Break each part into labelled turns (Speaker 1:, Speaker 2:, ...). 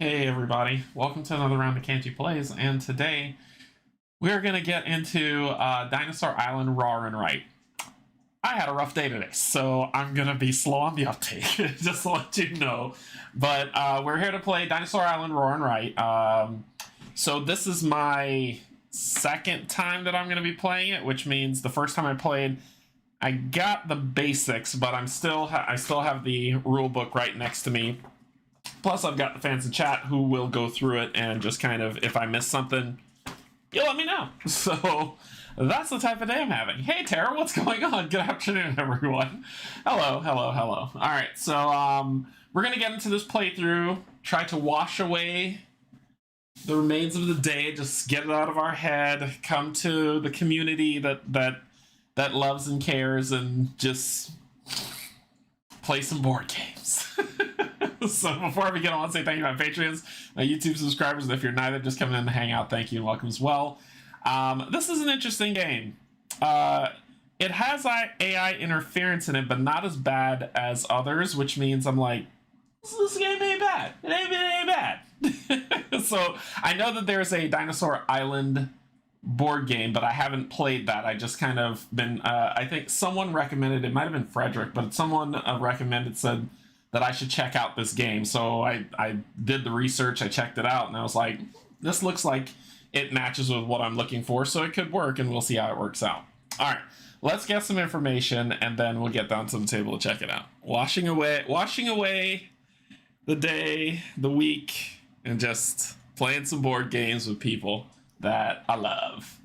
Speaker 1: Hey everybody, welcome to another round of Canje Plays, and today we're going to get into Dinosaur Island Rawr and Right. I had a rough day today, so I'm going to be slow on the uptake, just to let you know. But we're here to play Dinosaur Island Rawr and Right. So this is my second time that I'm going to be playing it, which means the first time I played, I got the basics, but I still have the rule book right next to me. Plus, I've got the fans in chat who will go through it and just kind of, if I miss something, you'll let me know. So that's the type of day I'm having. Hey, Tara, what's going on? Good afternoon, everyone. Hello. All right, so we're going to get into this playthrough, try to wash away the remains of the day, just get it out of our head, come to the community that loves and cares, and just play some board games. So before we get on, say thank you to my Patreons, my YouTube subscribers, and if you're neither, just coming in to hang out, thank you and welcome as well. This is an interesting game. It has AI interference in it, but not as bad as others, which means I'm like, this game ain't bad. It ain't bad. So I know that there's a Dinosaur Island board game, but I haven't played that. I just kind of been, I think someone recommended, it might have been Frederick, but someone recommended, said that I should check out this game. So I did the research, I checked it out, and I was like, this looks like it matches with what I'm looking for, so it could work, and we'll see how it works out. All right, let's get some information, and then we'll get down to the table to check it out. Washing away the day, the week, and just playing some board games with people that I love,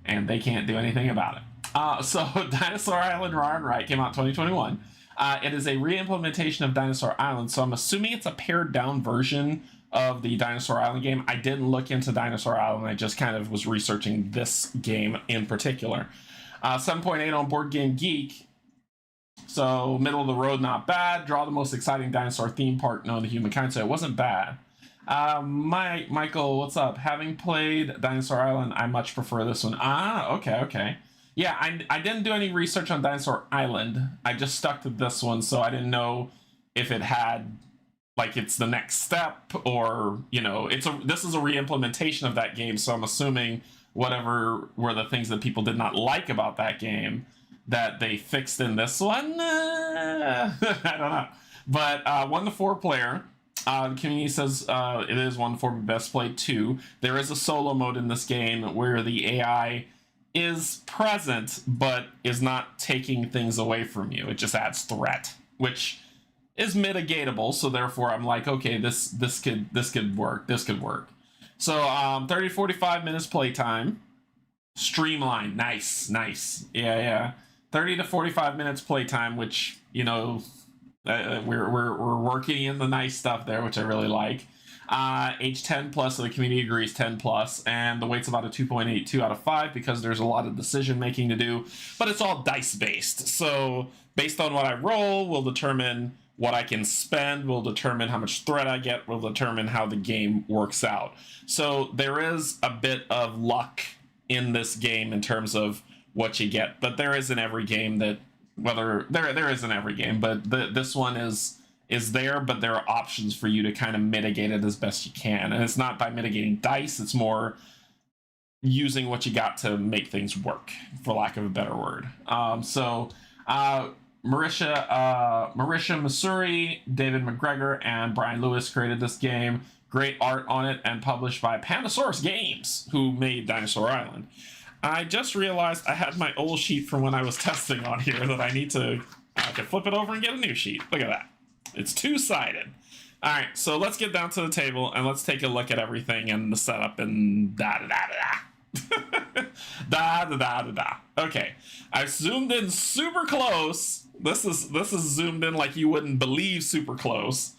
Speaker 1: and they can't do anything about it. So Dinosaur Island Rawr and Right came out 2021. It is a re-implementation of Dinosaur Island, so I'm assuming it's a pared down version of the Dinosaur Island game. I didn't look into Dinosaur Island, I just kind of was researching this game in particular. 7.8 on Board Game Geek, so middle of the road, not bad. Draw the most exciting dinosaur theme park known to humankind, so it wasn't bad. Michael, what's up? Having played Dinosaur Island, I much prefer this one. Okay. Yeah, I didn't do any research on Dinosaur Island. I just stuck to this one, so I didn't know if it had, like, it's the next step, or, you know, this is a re-implementation of that game, so I'm assuming whatever were the things that people did not like about that game that they fixed in this one. I don't know. But 1 to 4 player. The community says it is 1 to 4, but best played 2. There is a solo mode in this game where the AI is present but is not taking things away from you. It just adds threat, which is mitigatable, so therefore I'm like, okay, this could work. So 30 to 45 minutes playtime. Streamlined. Nice. Yeah. 30 to 45 minutes playtime, which, you know, we're working in the nice stuff there, which I really like. Age 10 plus, so the community agrees 10 plus, and the weight's about a 2.82 out of 5 because there's a lot of decision making to do, but it's all dice based. So based on what I roll will determine what I can spend, will determine how much threat I get, will determine how the game works out. So there is a bit of luck in this game in terms of what you get, but there is in every game that, whether there isn't every game, but this one is there, but there are options for you to kind of mitigate it as best you can. And it's not by mitigating dice, it's more using what you got to make things work, for lack of a better word. Marisha Masuri, David McGregor, and Brian Lewis created this game. Great art on it, and published by Pandasaurus Games, who made Dinosaur Island. I just realized I had my old sheet from when I was testing on here that I need to flip it over and get a new sheet. Look at that. It's two-sided. All right, so let's get down to the table and let's take a look at everything and the setup and da. Okay, I've zoomed in super close. This is zoomed in like you wouldn't believe super close.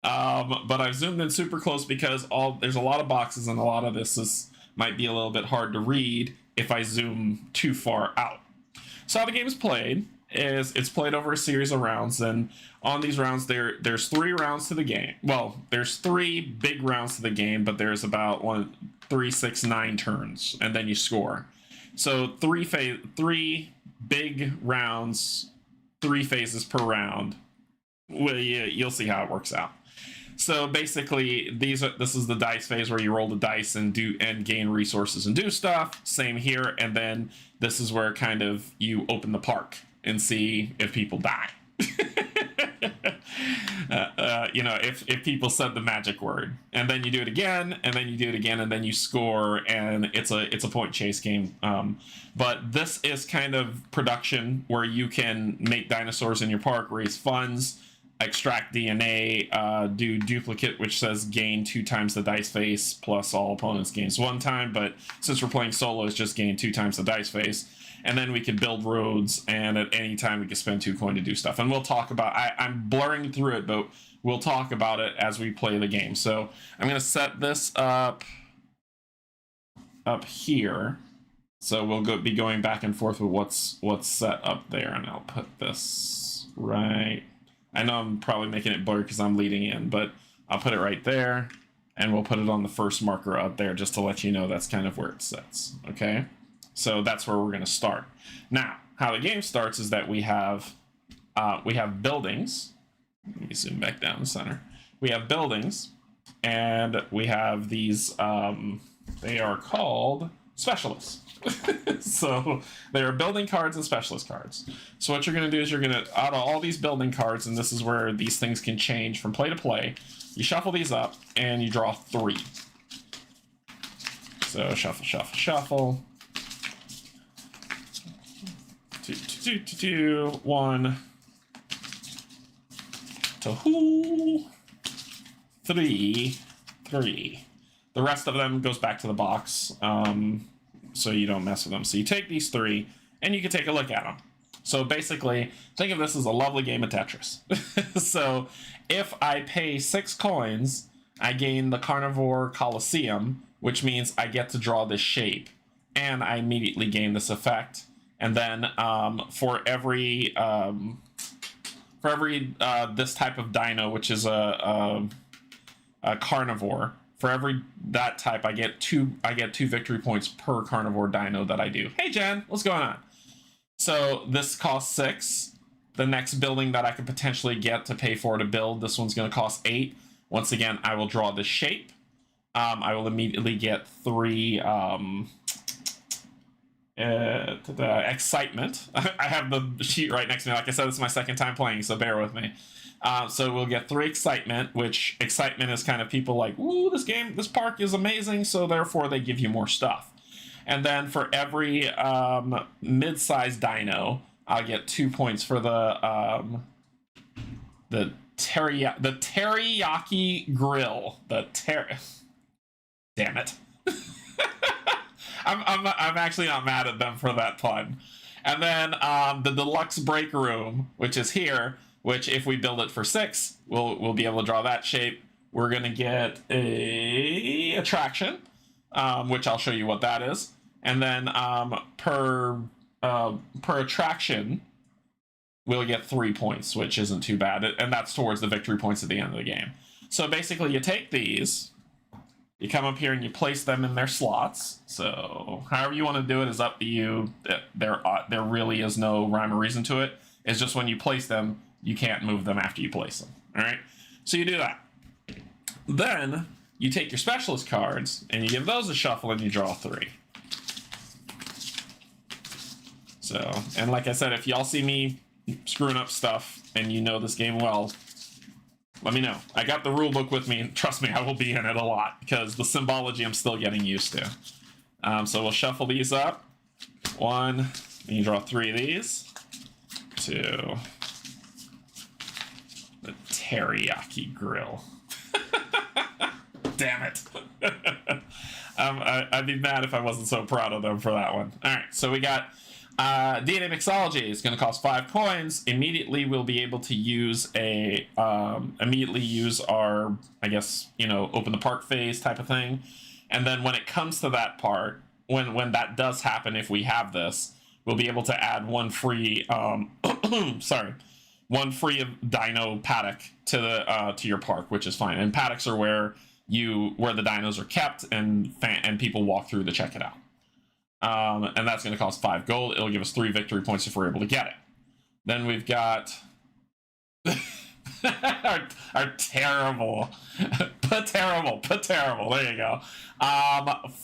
Speaker 1: But I've zoomed in super close because there's a lot of boxes, and a lot of this might be a little bit hard to read if I zoom too far out. So how the game is played is it's played over a series of rounds, and on these rounds there's 3 rounds to the game. Well, there's 3 big rounds to the game, but there's about 1, 3, 6, 9 turns, and then you score. So 3 big rounds, 3 phases per round. Well, you'll see how it works out. So basically, this is the dice phase where you roll the dice and gain resources and do stuff. Same here, and then this is where kind of you open the park and see if people die. You know, if people said the magic word, and then you do it again, and then you do it again, and then you score, and it's a point chase game. But this is kind of production where you can make dinosaurs in your park, raise funds, extract DNA, do duplicate, which says gain 2 times the dice face plus all opponents gains 1 time. But since we're playing solo, it's just gain 2 times the dice face. And then we can build roads, and at any time we can spend 2 coin to do stuff. And we'll talk about, I'm blurring through it, but we'll talk about it as we play the game. So I'm going to set this up here. So we'll be going back and forth with what's set up there. And I'll put this right. I know I'm probably making it blurry because I'm leading in, but I'll put it right there. And we'll put it on the first marker out there just to let you know that's kind of where it sits. Okay? So that's where we're going to start. Now, how the game starts is that we have buildings. Let me zoom back down the center. We have buildings, and we have these. They are called specialists. So they are building cards and specialist cards. So what you're going to do is you're going to, out of all these building cards, and this is where these things can change from play to play. You shuffle these up, and you draw 3. So shuffle, shuffle, shuffle. 2, 1, 2, 3, 3. The rest of them goes back to the box, so you don't mess with them. So you take these 3, and you can take a look at them. So basically, think of this as a lovely game of Tetris. So if I pay 6 coins, I gain the Carnivore Coliseum, which means I get to draw this shape, and I immediately gain this effect. And then for every this type of dino, which is a carnivore, for every that type, I get two victory points per carnivore dino that I do. Hey Jen, what's going on? So this costs 6. The next building that I could potentially get to pay for to build, this one's going to cost 8. Once again, I will draw this shape. I will immediately get 3. Excitement. I have the sheet right next to me. Like I said, this is my second time playing, so bear with me. So we'll get 3 excitement, which excitement is kind of people like, ooh, this park is amazing, so therefore they give you more stuff. And then for every mid-sized dino, I'll get 2 points for the teriyaki grill. Damn it. I'm actually not mad at them for that pun. And then the deluxe break room, which is here, which if we build it for 6, we'll be able to draw that shape. We're gonna get a attraction, which I'll show you what that is. And then per attraction, we'll get 3 points, which isn't too bad, and that's towards the victory points at the end of the game. So basically, you take these. You come up here and you place them in their slots. So however you want to do it is up to you. There really is no rhyme or reason to it. It's just when you place them, you can't move them after you place them. All right? So you do that. Then you take your specialist cards and you give those a shuffle and you draw 3. So, and like I said, if y'all see me screwing up stuff and you know this game well, let me know. I got the rule book with me, and trust me, I will be in it a lot because the symbology I'm still getting used to. So we'll shuffle these up. 1, and you draw 3 of these. 2. The teriyaki grill. Damn it. I'd be mad if I wasn't so proud of them for that one. All right, so we got DNA Mixology is going to cost 5 coins. Immediately, we'll be able to use our, I guess, open the park phase type of thing. And then when it comes to that part, when that does happen, if we have this, we'll be able to add 1 free, one free dino paddock to your park, which is fine. And paddocks are where the dinos are kept and people walk through to check it out. And that's going to cost 5 gold. It'll give us 3 victory points if we're able to get it. Then we've got are terrible. Put terrible. There you go.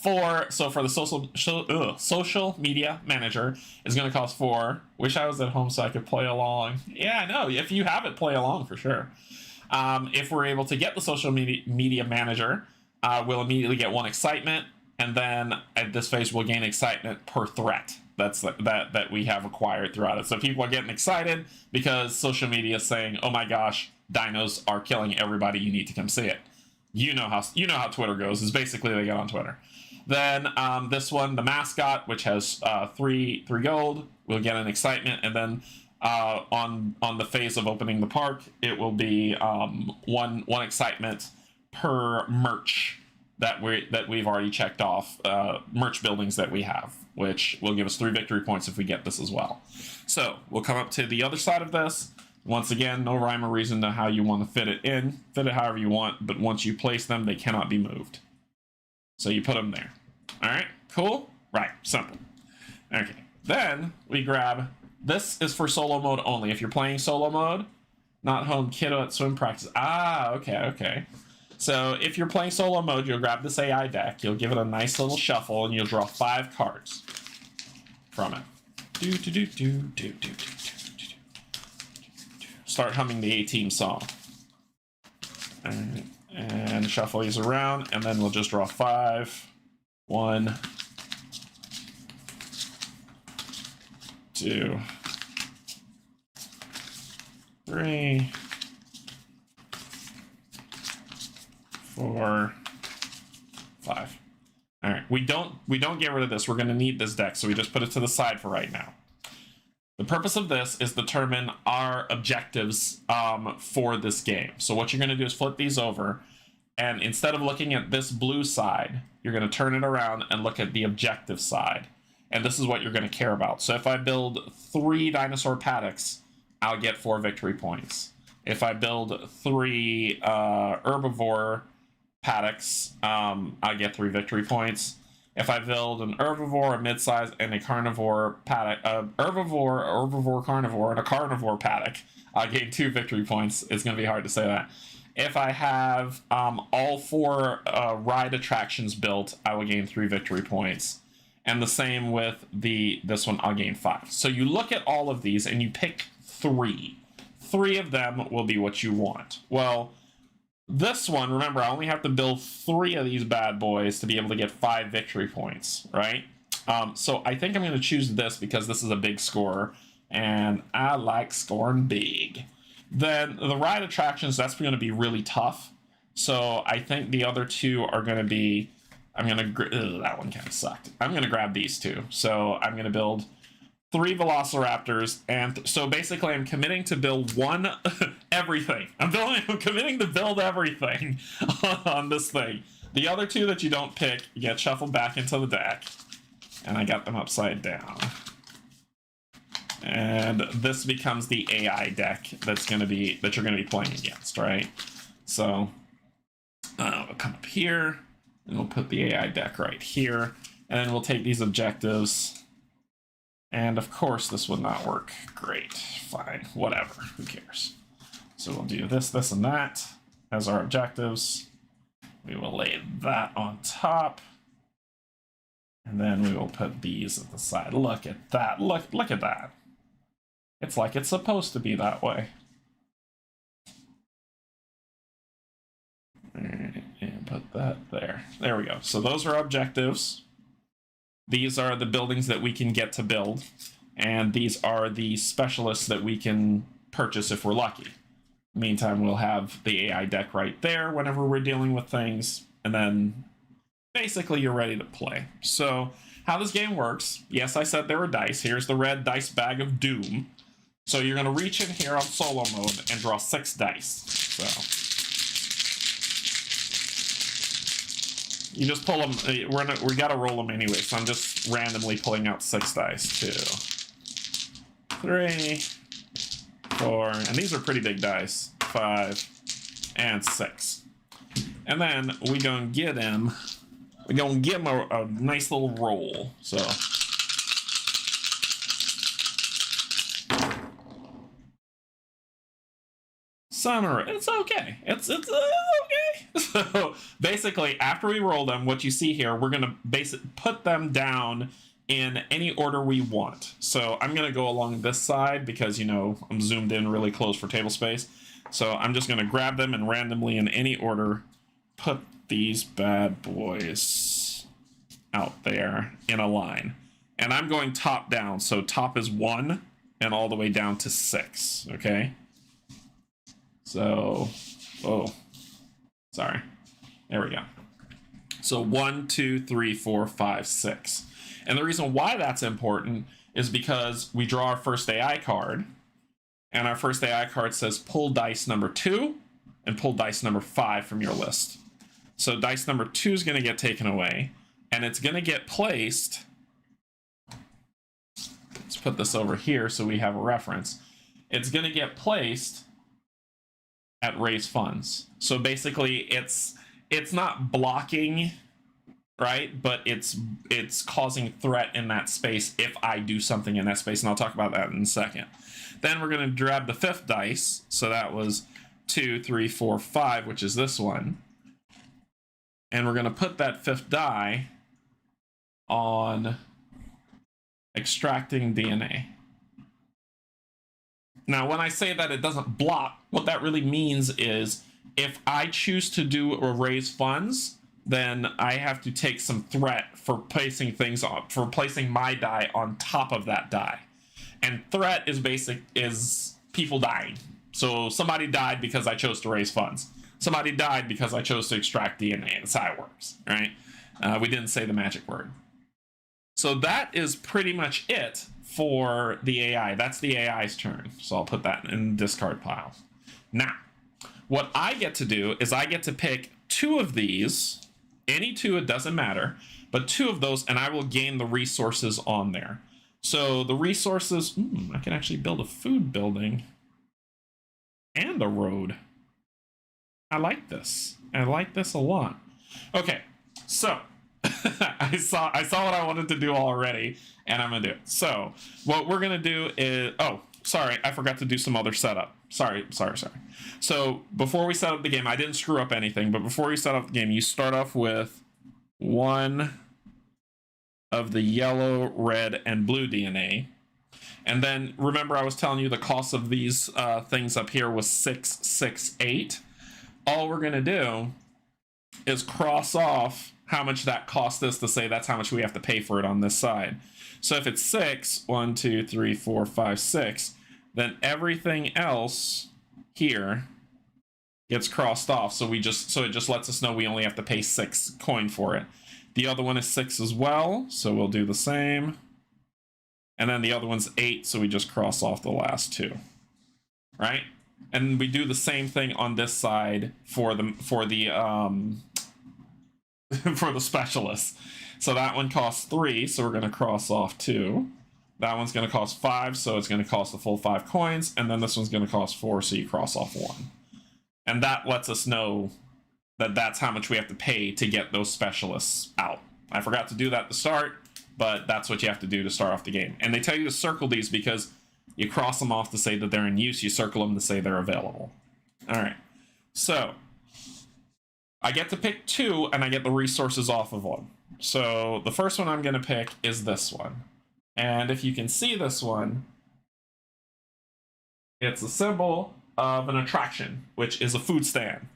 Speaker 1: For the social media manager is going to cost 4. Wish I was at home so I could play along. Yeah, I know. If you have it, play along for sure. If we're able to get the social media manager, we'll immediately get 1 excitement, and then at this phase we'll gain excitement per threat. That's that we have acquired throughout it. So people are getting excited because social media is saying, "Oh my gosh, dinos are killing everybody. You need to come see it." You know how Twitter goes. Is basically they get on Twitter. Then this one, the mascot, which has 3 gold, will get an excitement, and then on the phase of opening the park, it will be one excitement per merch that we've already checked off, merch buildings that we have, which will give us 3 victory points if we get this as well. So we'll come up to the other side of this. Once again, no rhyme or reason to how you want to fit it however you want, but once you place them, they cannot be moved. So you put them there. All right, cool? Right, simple. Okay, then we grab, this is for solo mode only. If you're playing solo mode, not home kiddo at swim practice. Okay. So if you're playing solo mode, you'll grab this AI deck, you'll give it a nice little shuffle, and you'll draw 5 cards from it. Start humming the A-Team song. And shuffle these around, and then we'll just draw 5. 1, 2, 3, 4, 5. All right, we don't get rid of this. We're going to need this deck, so we just put it to the side for right now. The purpose of this is determine our objectives for this game. So what you're going to do is flip these over, and instead of looking at this blue side, you're going to turn it around and look at the objective side. And this is what you're going to care about. So if I build 3 dinosaur paddocks, I'll get 4 victory points. If I build 3 herbivore paddocks, I get 3 victory points. If I build an herbivore, a midsize, and a carnivore paddock, herbivore, carnivore, and a carnivore paddock, I'll gain 2 victory points. It's going to be hard to say that. If I have all 4 ride attractions built, I will gain 3 victory points. And the same with this one, I'll gain 5. So you look at all of these and you pick 3. 3 of them will be what you want. Well, this one, remember, I only have to build 3 of these bad boys to be able to get 5 victory points, right? So I think I'm going to choose this because this is a big scorer, and I like scoring big. Then the ride attractions, that's going to be really tough. So I think the other 2 are going to be, that one kind of sucked. I'm going to grab these 2. So I'm going to build 3 velociraptors, and so basically I'm committing to build everything. I'm committing to build everything on this thing. The other 2 that you don't pick get shuffled back into the deck, and I got them upside down. And this becomes the AI deck that you're gonna be playing against, right? So we'll come up here, and we'll put the AI deck right here, and then we'll take these objectives. And of course, this would not work. Great, fine, whatever, who cares? So we'll do this, this, and that as our objectives. We will lay that on top. And then we will put these at the side. Look at that, look at that. It's like it's supposed to be that way. And put that there. There we go. So those are objectives. These are the buildings that we can get to build, and these are the specialists that we can purchase if we're lucky. Meantime, we'll have the AI deck right there whenever we're dealing with things, and then basically you're ready to play. So how this game works, yes, I said there were dice. Here's the red dice bag of doom. So you're going to reach in here on solo mode and draw 6 dice. So you just pull them. We gotta roll them anyway, so I'm just randomly pulling out 6 dice. 2, 3, 4, and these are pretty big dice. 5, and 6. And then we gonna get him. We're gonna give him a nice little roll. So some, it's okay. It's okay. So basically, after we roll them, what you see here, we're gonna put them down in any order we want. So I'm gonna go along this side because, you know, I'm zoomed in really close for table space. So I'm just gonna grab them and randomly in any order put these bad boys out there in a line. And I'm going top down, so top is 1 and all the way down to 6, okay? So, oh, sorry. There we go. So 1, 2, 3, 4, 5, 6. And the reason why that's important is because we draw our first AI card, and our first AI card says pull dice number 2 and pull dice number 5 from your list. So dice number 2 is going to get taken away, and it's going to get placed. Let's put this over here so we have a reference. It's going to get placed at raise funds. So basically it's not blocking, right? But it's causing threat in that space if I do something in that space, and I'll talk about that in a second. Then we're going to grab the 5th dice. So that was 2, 3, 4, 5, which is this one. And we're going to put that 5th die on extracting DNA. Now, when I say that it doesn't block, what that really means is if I choose to do a raise funds, then I have to take some threat for placing things on, for placing my die on top of that die. And threat is people dying. So somebody died because I chose to raise funds. Somebody died because I chose to extract DNA. That's how it works, right? We didn't say the magic word. So that is pretty much it for the AI. That's the AI's turn. So I'll put that in the discard pile. Now, what I get to do is I get to pick 2 of these, any 2, it doesn't matter, but 2 of those, and I will gain the resources on there. So the resources, I can actually build a food building and a road. I like this. I like this a lot. Okay, so I saw what I wanted to do already, and I'm gonna do it. So what we're gonna do is, oh, sorry, I forgot to do some other setup. Sorry. So before we set up the game, I didn't screw up anything, but before you set up the game, you start off with 1 of the yellow, red, and blue DNA. And then remember I was telling you the cost of these things up here was 668. All we're gonna do is cross off how much that cost us to say that's how much we have to pay for it on this side. So if it's 6, 1, 2, 3, 4, 5, 6, then everything else here gets crossed off. So it just lets us know we only have to pay 6 coin for it. The other one is 6 as well, so we'll do the same. And then the other one's 8, so we just cross off the last 2, right? And we do the same thing on this side for the for the specialists. So that one costs 3, so we're going to cross off 2. That one's going to cost 5, so it's going to cost the full 5 coins. And then this one's going to cost 4, so you cross off 1. And that lets us know that that's how much we have to pay to get those specialists out. I forgot to do that at the start, but that's what you have to do to start off the game. And they tell you to circle these because you cross them off to say that they're in use, you circle them to say they're available. All right, so I get to pick 2, and I get the resources off of 1. So the first one I'm going to pick is this one. And if you can see this one, it's a symbol of an attraction, which is a food stand.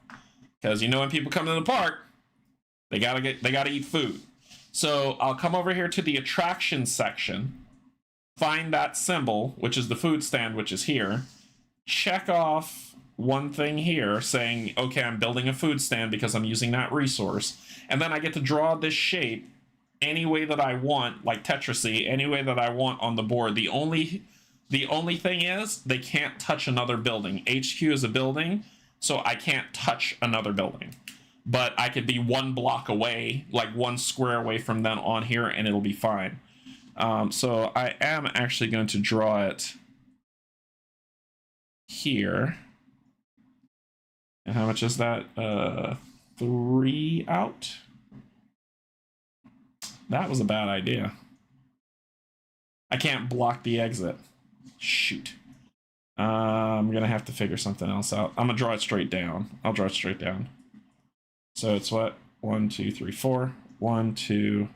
Speaker 1: Because you know when people come to the park, they gotta eat food. So I'll come over here to the attraction section, find that symbol, which is the food stand, which is here, check off one thing here saying, okay, I'm building a food stand because I'm using that resource. And then I get to draw this shape any way that I want, like Tetrisy, any way that I want on the board. The only thing is they can't touch another building. HQ is a building, so I can't touch another building. But I could be 1 block away, like 1 square away from them on here, and it'll be fine. So I am actually going to draw it here. And how much is that? 3 out? That was a bad idea. I can't block the exit. Shoot. I'm I'm gonna have to figure something else out. I'm gonna draw it straight down. I'll draw it straight down. So it's what? 1, 2, 3, 4. 1, 2,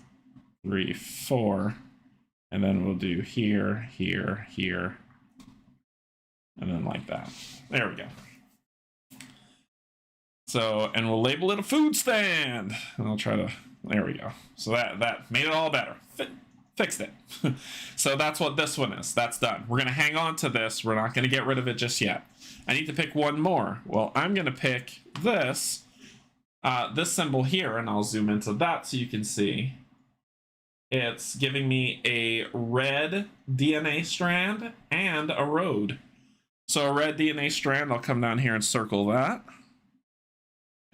Speaker 1: 3, 4. And then we'll do here, here, here. And then like that. There we go. So, and we'll label it a food stand. And I'll try to, there we go. So that made it all better. Fixed it. So that's what this one is. That's done. We're going to hang on to this. We're not going to get rid of it just yet. I need to pick one more. Well, I'm going to pick this symbol here, and I'll zoom into that so you can see. It's giving me a red DNA strand and a road. So a red DNA strand, I'll come down here and circle that.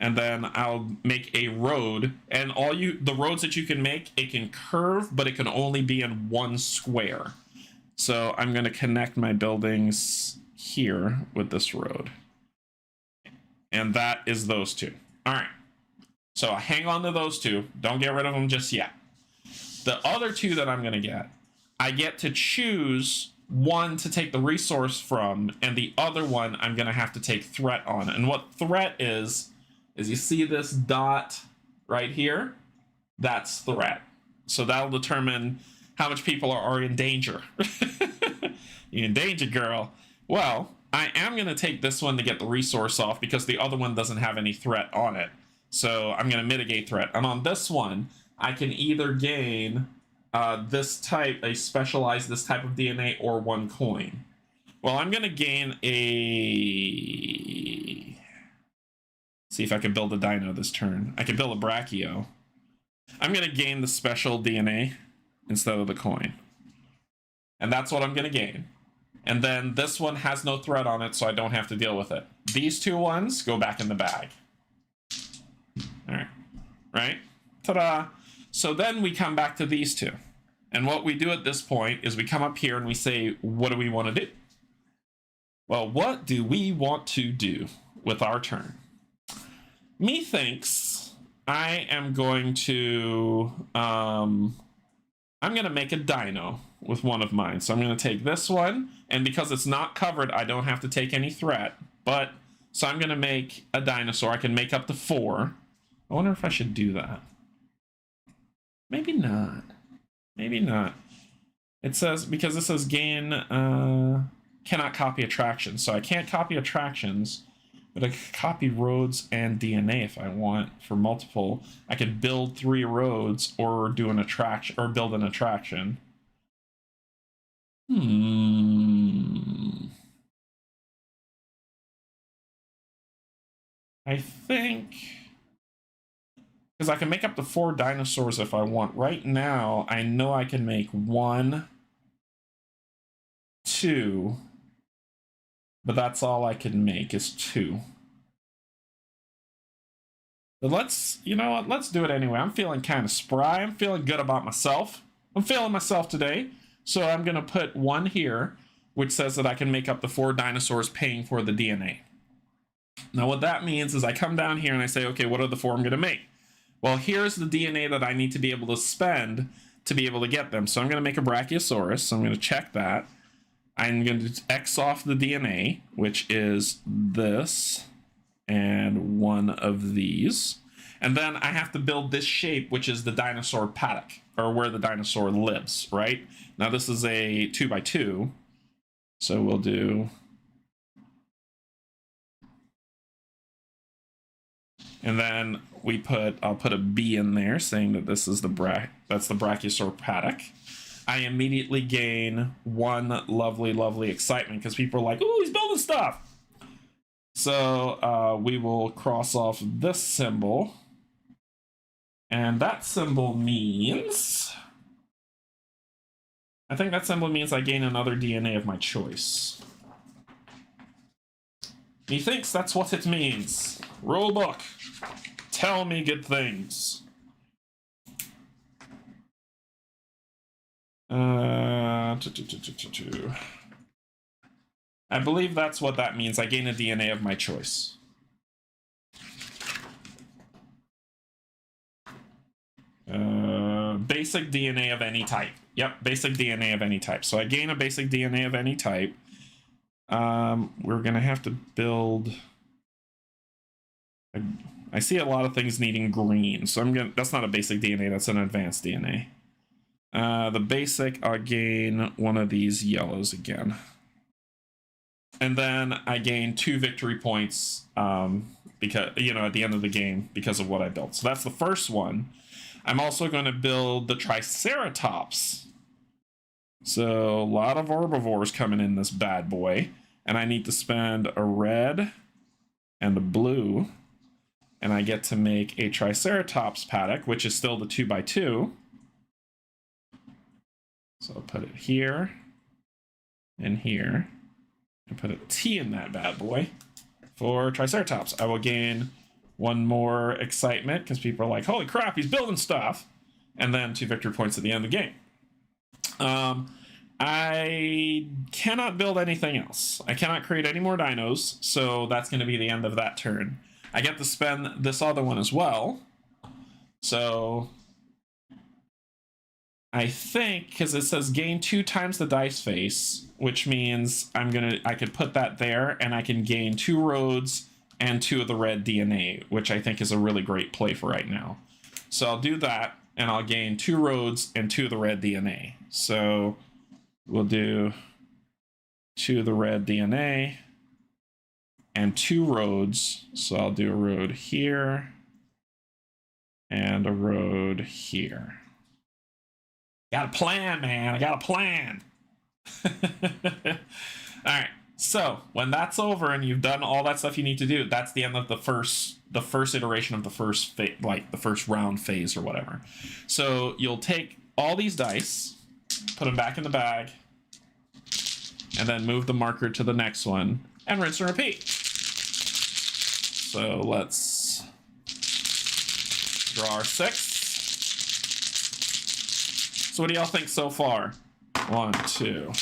Speaker 1: And then I'll make a road. And the roads that you can make, it can curve, but it can only be in one square. So I'm going to connect my buildings here with this road. And that is those two. All right. So I hang on to those two. Don't get rid of them just yet. The other two that I'm going to get, I get to choose one to take the resource from, and the other one I'm going to have to take threat on. And what threat is you see this dot right here? That's threat. So that'll determine how much people are in danger. You're in danger, girl. Well, I am going to take this one to get the resource off because the other one doesn't have any threat on it. So I'm going to mitigate threat. And on this one, I can either gain this type of DNA or 1 coin. Well, I'm going to gain a... See if I can build a dino this turn. I can build a brachio. I'm going to gain the special DNA instead of the coin. And that's what I'm going to gain. And then this one has no threat on it, so I don't have to deal with it. These two ones go back in the bag. All right. Right? Ta-da! So then we come back to these two. And what we do at this point is we come up here and we say, what do we want to do? Well, what do we want to do with our turn? Methinks I am going to, I'm going to make a dino with one of mine. So I'm going to take this one, and because it's not covered, I don't have to take any threat. But, so I'm going to make a dinosaur. I can make up to 4. I wonder if I should do that. Maybe not. Maybe not. It says, because it says gain, cannot copy attractions. So I can't copy attractions. But I could copy roads and DNA if I want for multiple. I could build 3 roads or do an attraction or build an attraction. I think because I can make up to 4 dinosaurs if I want. Right now, I know I can make 1, 2. But that's all I can make is 2. But let's, you know what? Let's do it anyway. I'm feeling kind of spry. I'm feeling good about myself. I'm feeling myself today. So I'm going to put 1 here, which says that I can make up the 4 dinosaurs paying for the DNA. Now what that means is I come down here and I say, okay, what are the 4 I'm going to make? Well, here's the DNA that I need to be able to spend to be able to get them. So I'm going to make a Brachiosaurus. So I'm going to check that. I'm going to X off the DNA, which is this and 1 of these. And then I have to build this shape, which is the dinosaur paddock, or where the dinosaur lives, right? Now this is a 2x2. So we'll do... And then I'll put a B in there saying that this is that's the Brachiosaur paddock. I immediately gain 1 lovely, lovely excitement because people are like, "Ooh, he's building stuff." So we will cross off this symbol. And that symbol means... I think that symbol means I gain another DNA of my choice. Methinks that's what it means. Rule book. Tell me good things. I believe that's what that means. I gain a DNA of my choice. Basic DNA of any type. Yep, basic DNA of any type. So I gain a basic DNA of any type. We're gonna have to build. I see a lot of things needing green, so I'm gonna. That's not a basic DNA. That's an advanced DNA. The basic, I'll gain one of these yellows again, and then I gain 2 victory points. Because at the end of the game because of what I built. So that's the first one. I'm also going to build the Triceratops. So a lot of herbivores coming in this bad boy. And I need to spend a red and a blue. And I get to make a Triceratops paddock, which is still the 2x2. So I'll put it here and here. And put a T in that bad boy for Triceratops. I will gain 1 more excitement because people are like, holy crap, he's building stuff. And then 2 victory points at the end of the game. I cannot build anything else. I cannot create any more dinos, so that's going to be the end of that turn. I get to spend this other one as well. So I think, because it says gain 2 times the dice face, which means I could put that there, and I can gain 2 roads and 2 of the red DNA, which I think is a really great play for right now. So I'll do that, and I'll gain 2 roads and 2 of the red DNA. So we'll do 2 of the red DNA and 2 roads. So I'll do a road here and a road here. Got a plan, man. I got a plan. All right. So when that's over and you've done all that stuff you need to do, that's the end of the first iteration of the first the first round phase or whatever. So you'll take all these dice, put them back in the bag, and then move the marker to the next one and rinse and repeat. So let's draw our 6. So what do y'all think so far? 1, 2,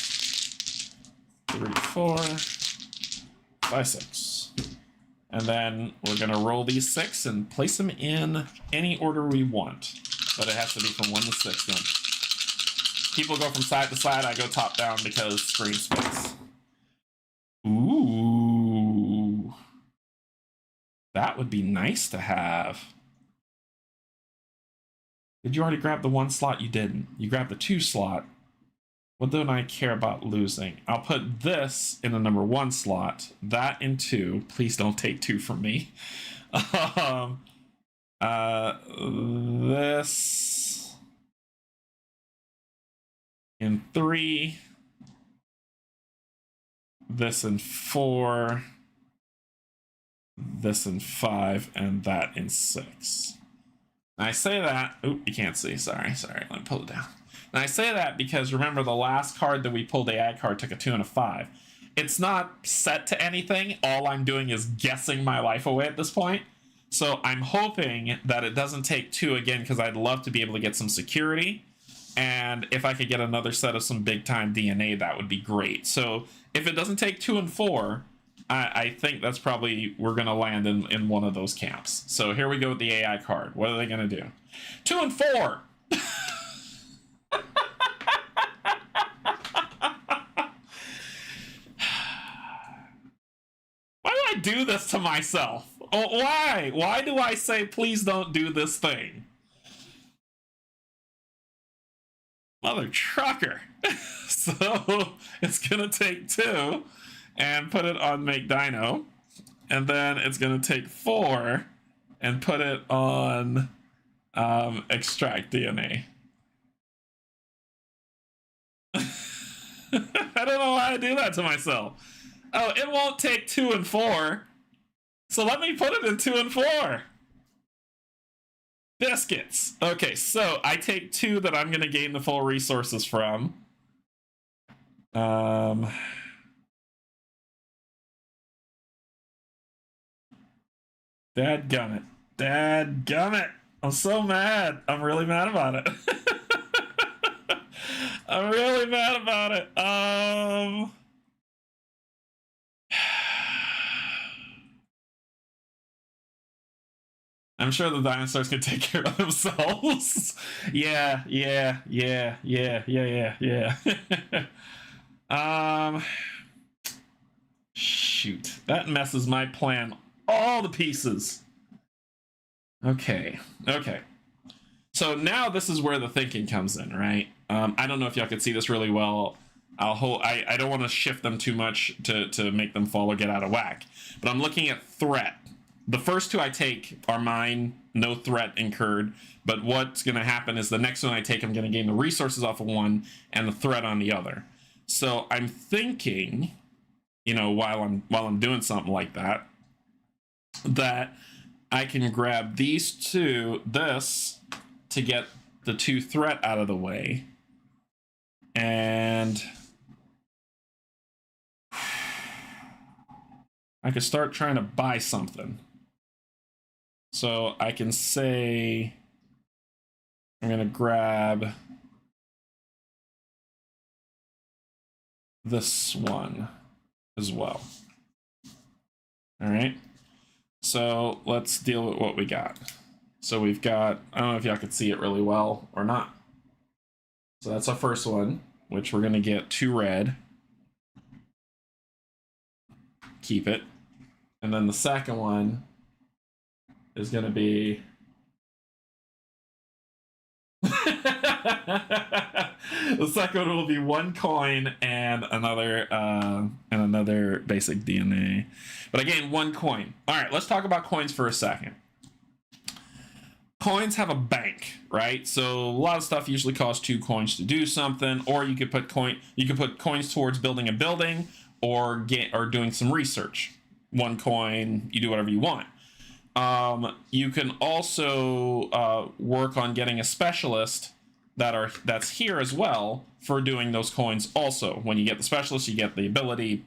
Speaker 1: 3, 4, 5, 6. And then we're going to roll these 6 and place them in any order we want. But it has to be from 1 to 6 then. People go from side to side. I go top down because screen space. Ooh. That would be nice to have. Did you already grab the 1 slot? You didn't. You grabbed the 2 slot. What don't I care about losing? I'll put this in the number 1 slot. That in 2. Please don't take 2 from me. This in 3. This in 4. This in 5. And that in 6. I say that, oop, you can't see, sorry, let me pull it down. And I say that because remember the last card that we pulled, the ad card, took a 2 and a 5. It's not set to anything, all I'm doing is guessing my life away at this point. So I'm hoping that it doesn't take 2 again, because I'd love to be able to get some security. And if I could get another set of some big time DNA, that would be great. So if it doesn't take 2 and 4, I think that's probably, we're going to land in one of those camps. So here we go with the AI card. What are they going to do? 2 and 4! Why do I do this to myself? Oh, why? Why do I say, please don't do this thing? Mother trucker. So it's going to take 2. And put it on make dino, and then it's going to take 4 and put it on extract DNA. I don't know why I do that to myself. Oh, it won't take 2 and 4, so let me put it in 2 and 4. Biscuits. Okay, so I take 2 that I'm going to gain the full resources from. Dadgummit. Dadgummit. I'm so mad. I'm really mad about it. I'm really mad about it. I'm sure the dinosaurs can take care of themselves. Yeah. shoot. That messes my plan all to pieces. Okay. So now this is where the thinking comes in, right? I don't know if y'all could see this really well. I don't want to shift them too much to make them fall or get out of whack. But I'm looking at threat. The first two I take are mine, no threat incurred. But what's going to happen is the next one I take, I'm going to gain the resources off of one and the threat on the other. So I'm thinking, you know, while I'm doing something like that, that I can grab these two, this, to get the 2 threat out of the way. And I could start trying to buy something. So I can say I'm going to grab this one as well. All right. So let's deal with what we got. So we've got, I don't know if y'all could see it really well or not. So that's our first one, which we're going to get 2 red. Keep it. And then the second one is going to be the second one will be 1 coin and another basic DNA. But again, 1 coin. All right, let's talk about coins for a second. Coins have a bank, right? So a lot of stuff usually costs 2 coins to do something, or you could put coins towards building a building or doing some research. 1 coin, you do whatever you want. You can also work on getting a specialist that's here as well for doing those coins also. When you get the specialist, you get the ability, ...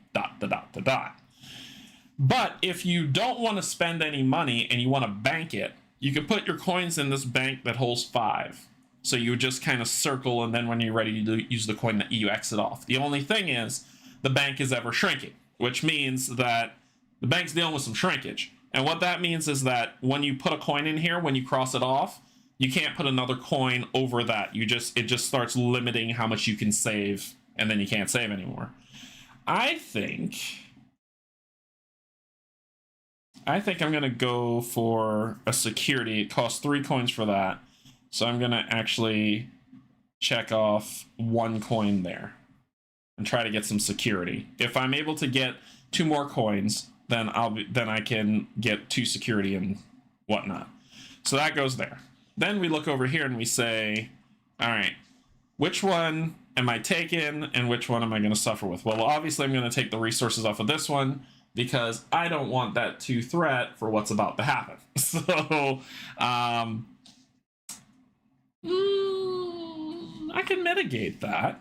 Speaker 1: But if you don't want to spend any money and you want to bank it, you can put your coins in this bank that holds 5. So you just kind of circle, and then when you're ready to use the coin, you exit off. The only thing is, the bank is ever shrinking, which means that the bank's dealing with some shrinkage. And what that means is that when you put a coin in here, when you cross it off, you can't put another coin over that. It just starts limiting how much you can save, and then you can't save anymore. I think I'm going to go for a security. It costs 3 coins for that. So I'm going to actually check off 1 coin there and try to get some security. If I'm able to get 2 more coins, then I can get 2 security and whatnot. So that goes there. Then we look over here and we say, all right, which one am I taking and which one am I going to suffer with? Well, obviously I'm going to take the resources off of this one because I don't want that 2 threat for what's about to happen. So, I can mitigate that.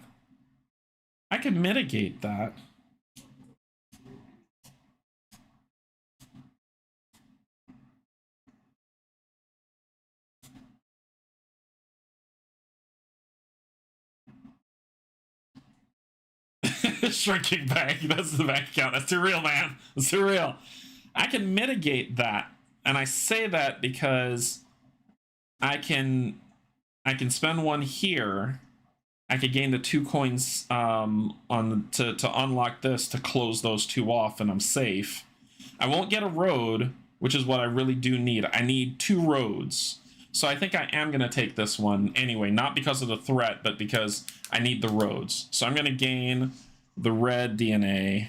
Speaker 1: Shrinking bank. That's the bank account. That's too real, man. That's too real. I can mitigate that, and I say that because I can spend 1 here. I could gain the 2 coins to unlock this to close those 2 off, and I'm safe. I won't get a road, which is what I really do need. I need 2 roads. So I think I am going to take this one anyway, not because of the threat, but because I need the roads. So I'm going to gain the red DNA,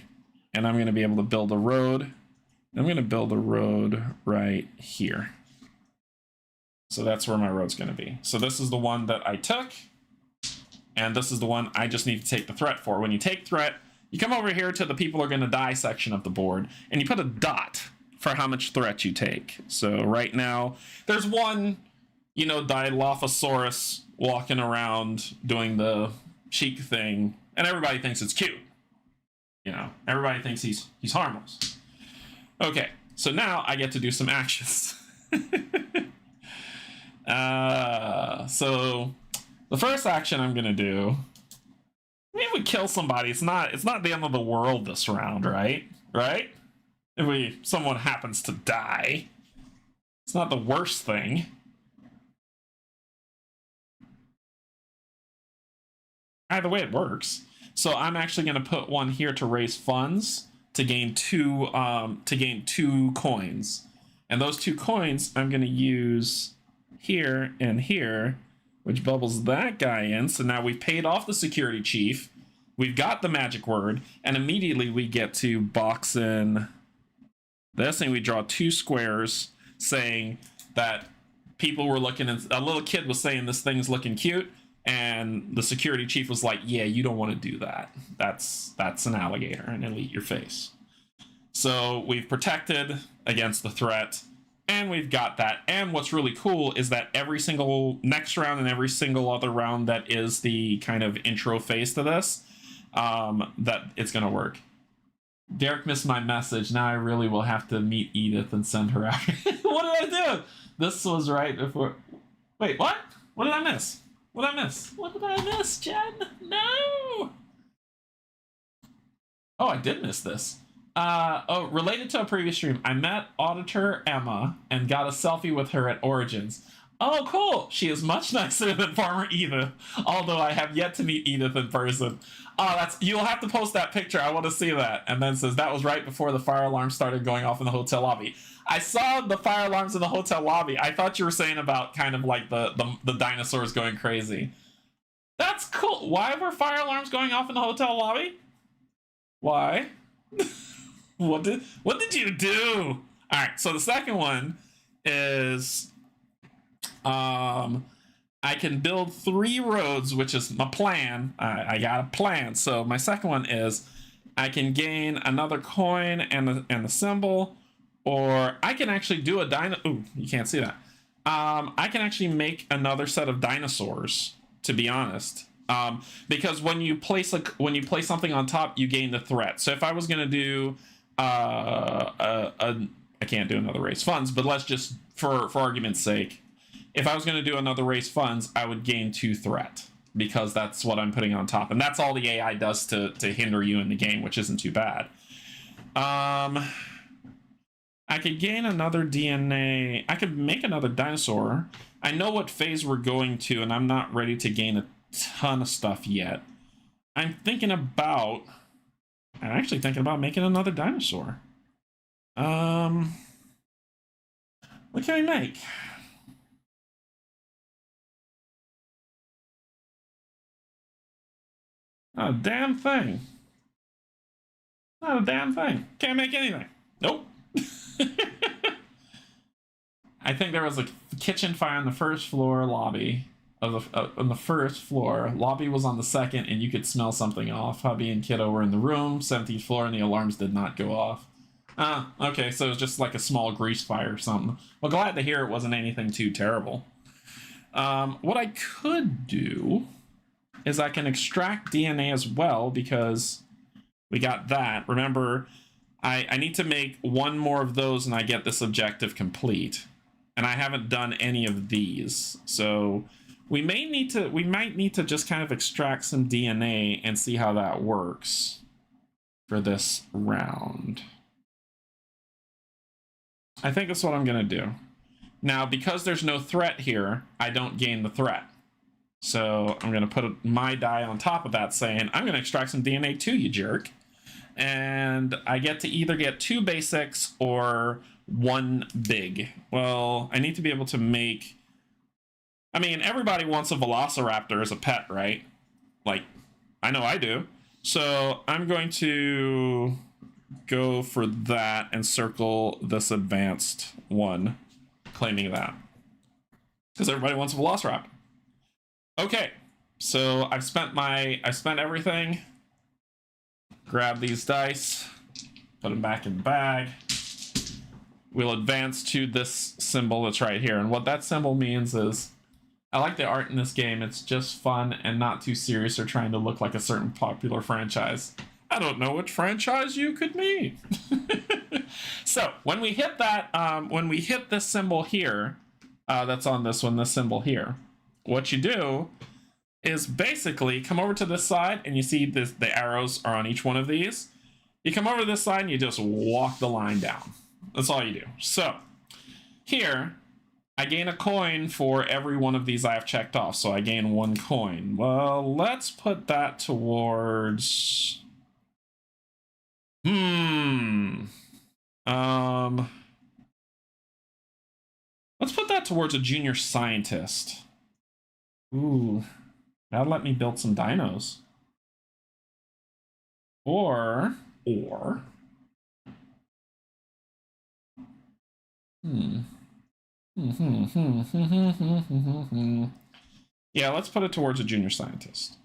Speaker 1: and I'm going to be able to build a road. I'm going to build a road right here. So that's where my road's going to be. So this is the one that I took, and this is the one I just need to take the threat for. When you take threat, you come over here to the people are going to die section of the board, and you put a dot for how much threat you take. So right now, there's one, Dilophosaurus walking around doing the cheek thing, and everybody thinks it's cute. Everybody thinks he's harmless. Okay, so now I get to do some actions. So the first action I'm gonna do, if we kill somebody, it's not the end of the world this round, right? If someone happens to die, it's not the worst thing. Either way, it works. So I'm actually going to put 1 here to raise funds, to gain two coins. And those 2 coins I'm going to use here and here, which bubbles that guy in. So now we've paid off the security chief. We've got the magic word, and immediately we get to box in this, and we draw 2 squares saying that people were looking, and a little kid was saying this thing's looking cute, and the security chief was like, yeah, you don't want to do that. That's an alligator, and it'll eat your face. So we've protected against the threat, and we've got that. And what's really cool is that every single next round and every single other round that is the kind of intro phase to this, that it's going to work. Derek missed my message. Now I really will have to meet Edith and send her out. What did I do? This was right before. Wait, what? What did I miss? What did I miss? What did I miss, Jen? No! Oh, I did miss this. Oh, related to a previous stream, I met Auditor Emma and got a selfie with her at Origins. Oh, cool! She is much nicer than Farmer Edith, although I have yet to meet Edith in person. Oh, you'll have to post that picture. I want to see that. And then says that was right before the fire alarm started going off in the hotel lobby. I saw the fire alarms in the hotel lobby. I thought you were saying about kind of like the dinosaurs going crazy. That's cool. Why were fire alarms going off in the hotel lobby? Why? What did you do? All right, so the second one is I can build 3 roads, which is my plan. I got a plan. So my second one is I can gain another coin and a symbol, or I can actually do a Ooh, you can't see that. I can actually make another set of dinosaurs, to be honest. Because when you place something on top, you gain the threat. So if I was gonna do I can't do another race funds, but let's just for argument's sake, if I was going to do another race funds, I would gain 2 threat, because that's what I'm putting on top, and that's all the AI does to hinder you in the game, which isn't too bad. I could gain another DNA. I could make another dinosaur. I know what phase we're going to, and I'm not ready to gain a ton of stuff yet. I'm actually thinking about making another dinosaur. What can we make? Not a damn thing. Not a damn thing. Can't make anything. Nope. I think there was a kitchen fire on the first floor lobby. On the first floor. Lobby was on the second, and you could smell something off. Hubby and kiddo were in the room, 17th floor, and the alarms did not go off. Okay, so it was just like a small grease fire or something. Well, glad to hear it wasn't anything too terrible. What I could do is I can extract DNA as well, because we got that. Remember, I need to make 1 more of those and I get this objective complete. And I haven't done any of these. So we might need to just kind of extract some DNA and see how that works for this round. I think that's what I'm going to do. Now, because there's no threat here, I don't gain the threat. So I'm going to put my die on top of that saying, I'm going to extract some DNA too, you jerk. And I get to either get 2 basics or 1 big. Well, I need to be able to make... I mean, everybody wants a velociraptor as a pet, right? Like, I know I do. So I'm going to go for that and circle this advanced one, claiming that. Because everybody wants a velociraptor. Okay, so I've spent everything. Grab these dice, put them back in the bag. We'll advance to this symbol that's right here. And what that symbol means is, I like the art in this game. It's just fun and not too serious or trying to look like a certain popular franchise. I don't know which franchise you could mean. So when we hit that, when we hit this symbol here, that's on this one, this symbol here, what you do is basically come over to this side, and you see this, the arrows are on each one of these. You come over to this side and you just walk the line down. That's all you do. So here, I gain a coin for every one of these I have checked off. So I gain 1 coin. Well, let's put that towards Let's put that towards a junior scientist. Ooh, that'll let me build some dinos. Or. Yeah, let's put it towards a junior scientist.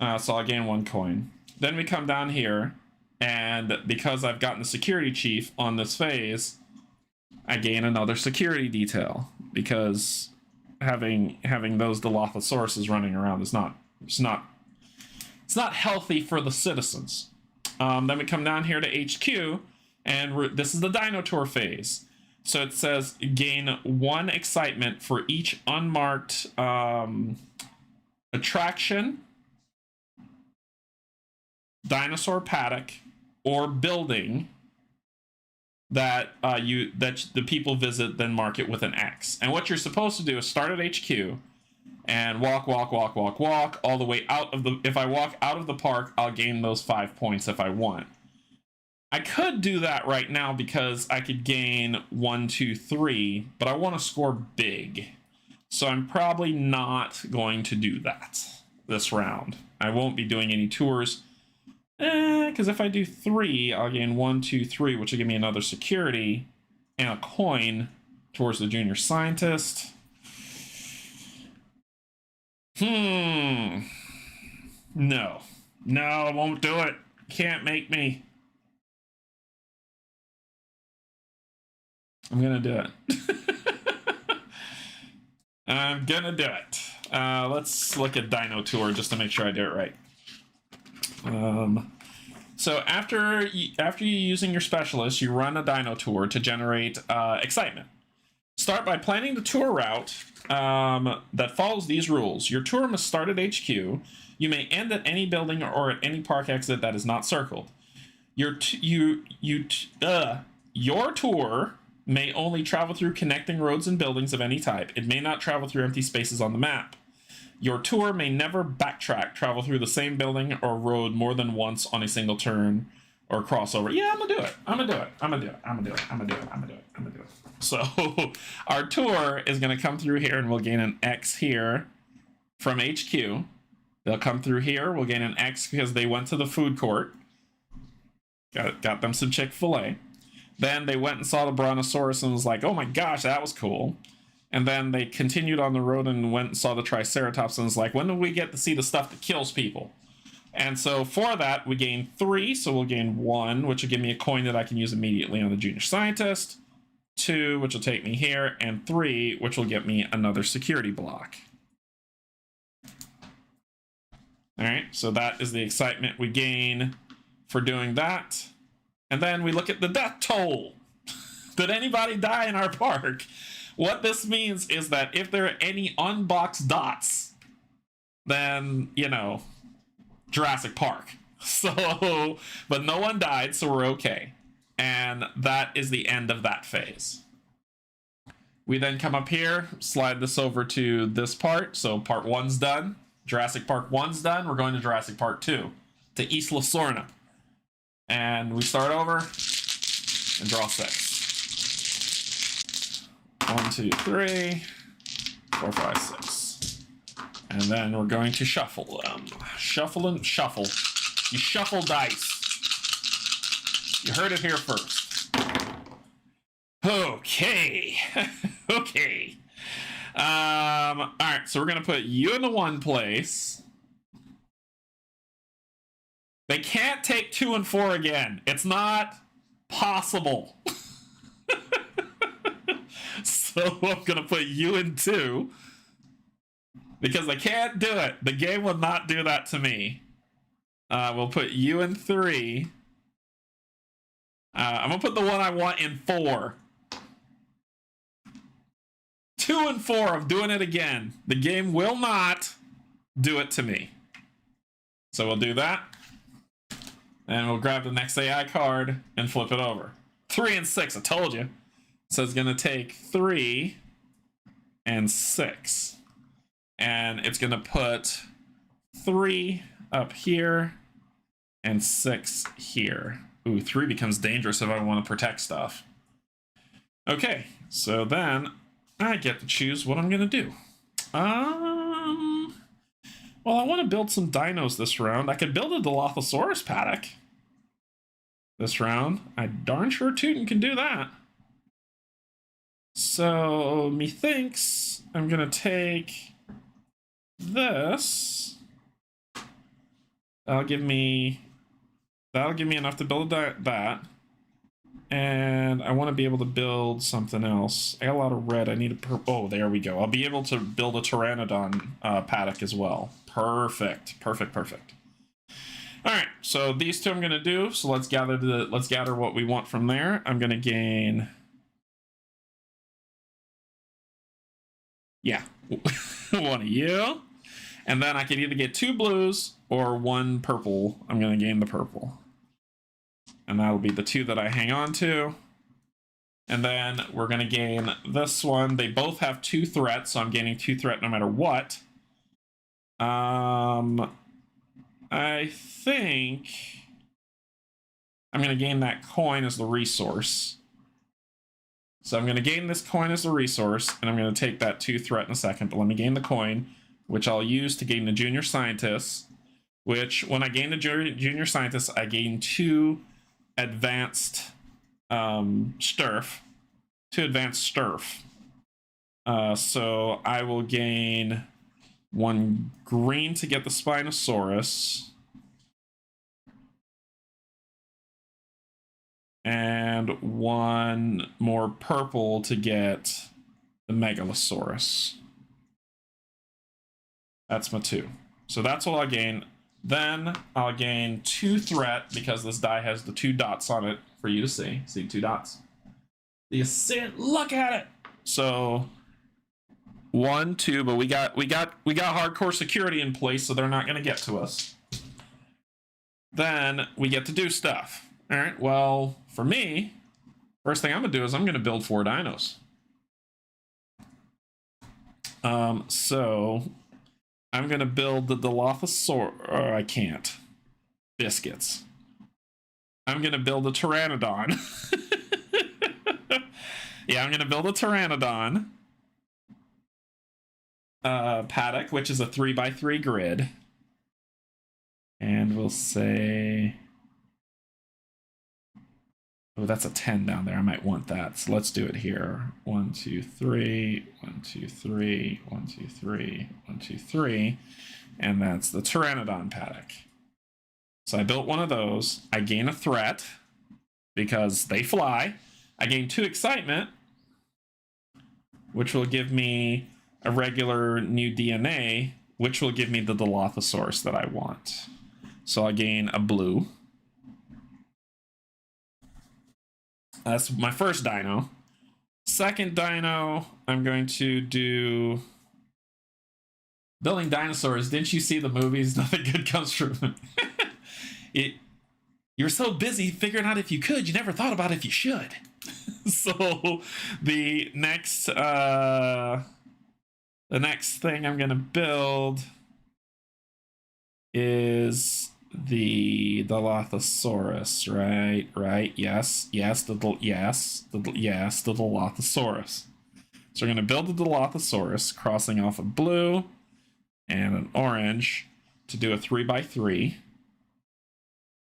Speaker 1: So I'll gain 1 coin. Then we come down here, and because I've gotten the security chief on this phase, I gain another security detail, because having those Dilophosaurus running around is not healthy for the citizens. Then we come down here to HQ, and this is the Dino Tour phase. So it says gain 1 excitement for each unmarked attraction, dinosaur paddock, or building that the people visit, then mark it with an X. And what you're supposed to do is start at HQ and walk all the way out of the. If I walk out of the park, I'll gain those 5 points if I want. I could do that right now because I could gain 1, 2, 3, but I want to score big. So I'm probably not going to do that this round. I won't be doing any tours. Because if I do 3, I'll gain 1, 2, 3, which will give me another security and a coin towards the junior scientist. No, I won't do it. Can't make me. I'm gonna do it. I'm gonna do it. Let's look at Dino Tour just to make sure I do it right. So after you're using your specialist, you run a Dino Tour to generate excitement. Start by planning the tour route that follows these rules. Your tour must start at HQ. You may end at any building or at any park exit that is not circled. Your tour may only travel through connecting roads and buildings of any type. It may not travel through empty spaces on the map. Your tour may never backtrack, travel through the same building or road more than once on a single turn or crossover. Yeah, I'm gonna do it. So our tour is gonna come through here, and we'll gain an X here from HQ. They'll come through here. We'll gain an X because they went to the food court. Got them some Chick-fil-A. Then they went and saw the Brontosaurus and was like, oh my gosh, that was cool. And then they continued on the road and went and saw the Triceratops and was like, when do we get to see the stuff that kills people? And so for that, we gain 3. So we'll gain 1, which will give me a coin that I can use immediately on the junior scientist. 2, which will take me here. And 3, which will get me another security block. All right, so that is the excitement we gain for doing that. And then we look at the death toll. Did anybody die in our park? What this means is that if there are any unboxed dots, then, you know, Jurassic Park. So, but no one died, so we're okay. And that is the end of that phase. We then come up here, slide this over to this part. So part 1's done. Jurassic Park 1's done. We're going to Jurassic Park 2, to Isla Sorna. And we start over and draw 6. 1, 2, 3, 4, 5, 6. And then we're going to shuffle them. Shuffle and shuffle. You shuffle dice. You heard it here first. Okay. Okay. All right, so we're going to put you in the 1 place. They can't take 2 and 4 again. It's not possible. So I'm going to put you in 2. Because they can't do it. The game will not do that to me. We'll put you in 3. I'm going to put the one I want in 4. 2 and 4, I'm doing it again. The game will not do it to me. So we'll do that. And we'll grab the next AI card and flip it over. 3 and 6, I told you. So it's going to take 3 and 6. And it's going to put 3 up here. and 6 here. Ooh, 3 becomes dangerous if I want to protect stuff. Okay, so then I get to choose what I'm going to do. Well, I want to build some dinos this round. I could build a Dilophosaurus paddock this round. I darn sure tootin' can do that. So, methinks I'm going to take this. That'll give me enough to build that. And I want to be able to build something else. I got a lot of red. I need a purple. Oh, there we go. I'll be able to build a Pteranodon paddock as well. Perfect. Perfect. Perfect. All right. So these two I'm going to do. So let's gather what we want from there. I'm going to gain. Yeah, one of you. And then I can either get 2 blues or 1 purple. I'm going to gain the purple. And that'll be the 2 that I hang on to. And then we're going to gain this one. They both have 2 threats, so I'm gaining 2 threat no matter what. I think I'm going to gain that coin as the resource. So I'm going to gain this coin as the resource, and I'm going to take that 2 threat in a second. But let me gain the coin, which I'll use to gain the junior scientists. Which, when I gain the junior scientists, I gain 2 advanced sturf. 2 advanced sturf. So I will gain 1 green to get the Spinosaurus. And 1 more purple to get the Megalosaurus. That's my 2. So that's what I'll gain. Then I'll gain 2 threat because this die has the 2 dots on it for you to see. See 2 dots? You see it? Look at it. So 1, 2, but we got hardcore security in place, so they're not going to get to us. Then we get to do stuff. All right. Well, for me, first thing I'm gonna do is I'm gonna build 4 dinos. So I'm gonna build the Dilophosaurus. Oh, I can't. Biscuits. I'm gonna build a Pteranodon. Yeah, I'm gonna build a Pteranodon paddock, which is a 3x3 grid, and we'll say. Oh, that's a 10 down there. I might want that. So let's do it here. 1, 2, 3. 1, 2, 3. 1, 2, 3. 1, 2, 3. And that's the Pteranodon paddock. So I built one of those. I gain a threat because they fly. I gain 2 excitement, which will give me a regular new DNA, which will give me the Dilophosaurus that I want. So I gain a blue. That's my first dino. Second dino, I'm going to do building dinosaurs. Didn't you see the movies? Nothing good comes from it. You're so busy figuring out if you could, you never thought about if you should. So the next thing I'm gonna build is the Dilophosaurus, right? Yes, the Dilophosaurus. So we're gonna build the Dilophosaurus, crossing off a blue and an orange to do a 3x3.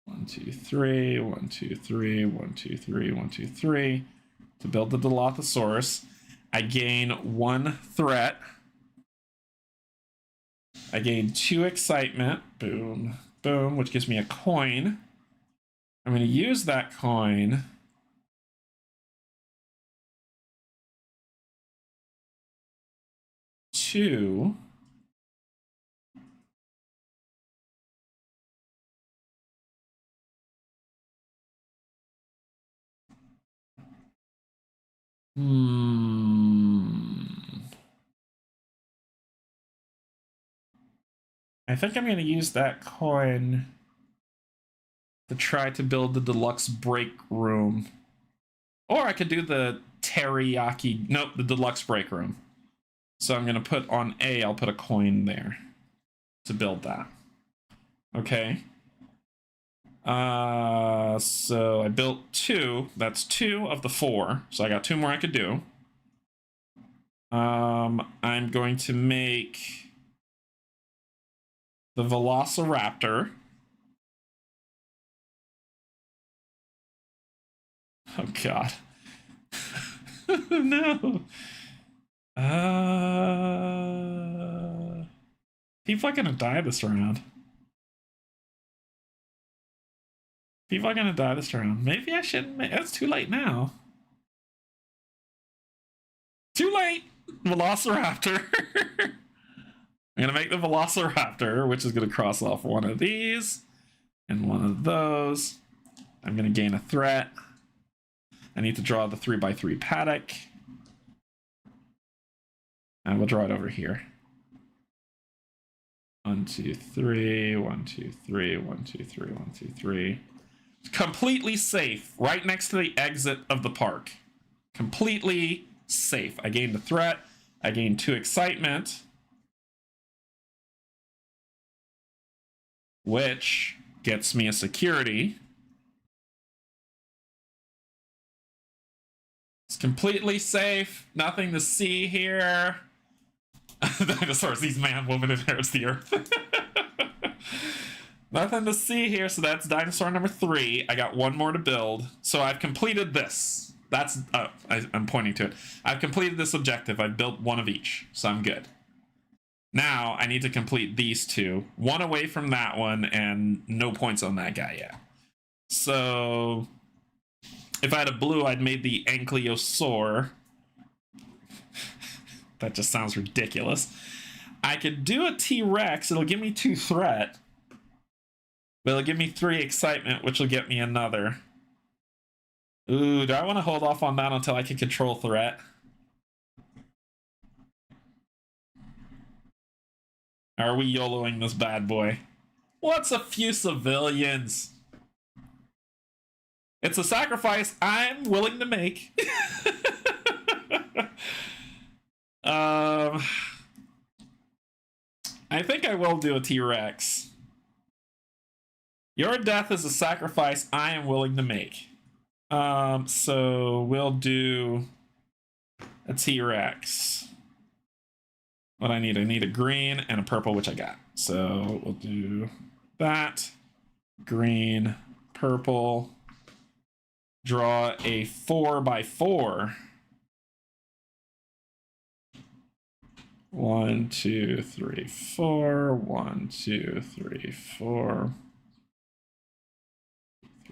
Speaker 1: 1, 2, 3. 1, 2, 3. 1, 2, 3. 1, 2, 3. To build the Dilophosaurus, I gain 1 threat. I gain 2 excitement. Boom. Boom, which gives me a coin. I'm going to use that coin to I think I'm going to use that coin to try to build the deluxe break room. Or I could do the teriyaki. Nope, the deluxe break room. So I'm going to put on A, I'll put a coin there to build that. Okay. So I built 2. That's 2 of the 4. So I got 2 more I could do. I'm going to make the Velociraptor. Oh God. No. People are gonna die this round. People are gonna die this round. Maybe I shouldn't make... It's too late now. Too late! Velociraptor. I'm gonna make the Velociraptor, which is gonna cross off one of these and one of those. I'm gonna gain a threat. I need to draw the 3x3 paddock. And we'll draw it over here. 1, 2, 3, 1, 2, 3, 1, 2, 3, 1, 2, 3. Completely safe, right next to the exit of the park. Completely safe. I gained a threat. I gained 2 excitement. Which gets me a security. It's completely safe. Nothing to see here. Dinosaurs, these man, woman inherits the earth. Nothing to see here, so that's dinosaur number 3. I got 1 more to build. So I've completed this. That's, I'm pointing to it. I've completed this objective. I've built 1 of each, so I'm good. Now I need to complete these 2. 1 away from that one, and no points on that guy yet. So if I had a blue, I'd made the Ankylosaur. That just sounds ridiculous. I could do a T-Rex. It'll give me 2 threat. But it'll give me 3 excitement, which will get me another. Ooh, do I want to hold off on that until I can control threat? Are we YOLOing this bad boy? What's a few civilians? It's a sacrifice I'm willing to make. I think I will do a T-Rex. Your death is a sacrifice I am willing to make. So we'll do a T-Rex. What I need a green and a purple, which I got. So we'll do that. Green, purple. Draw a 4x4. 1, 2, 3, 4. 1, 2, 3, 4.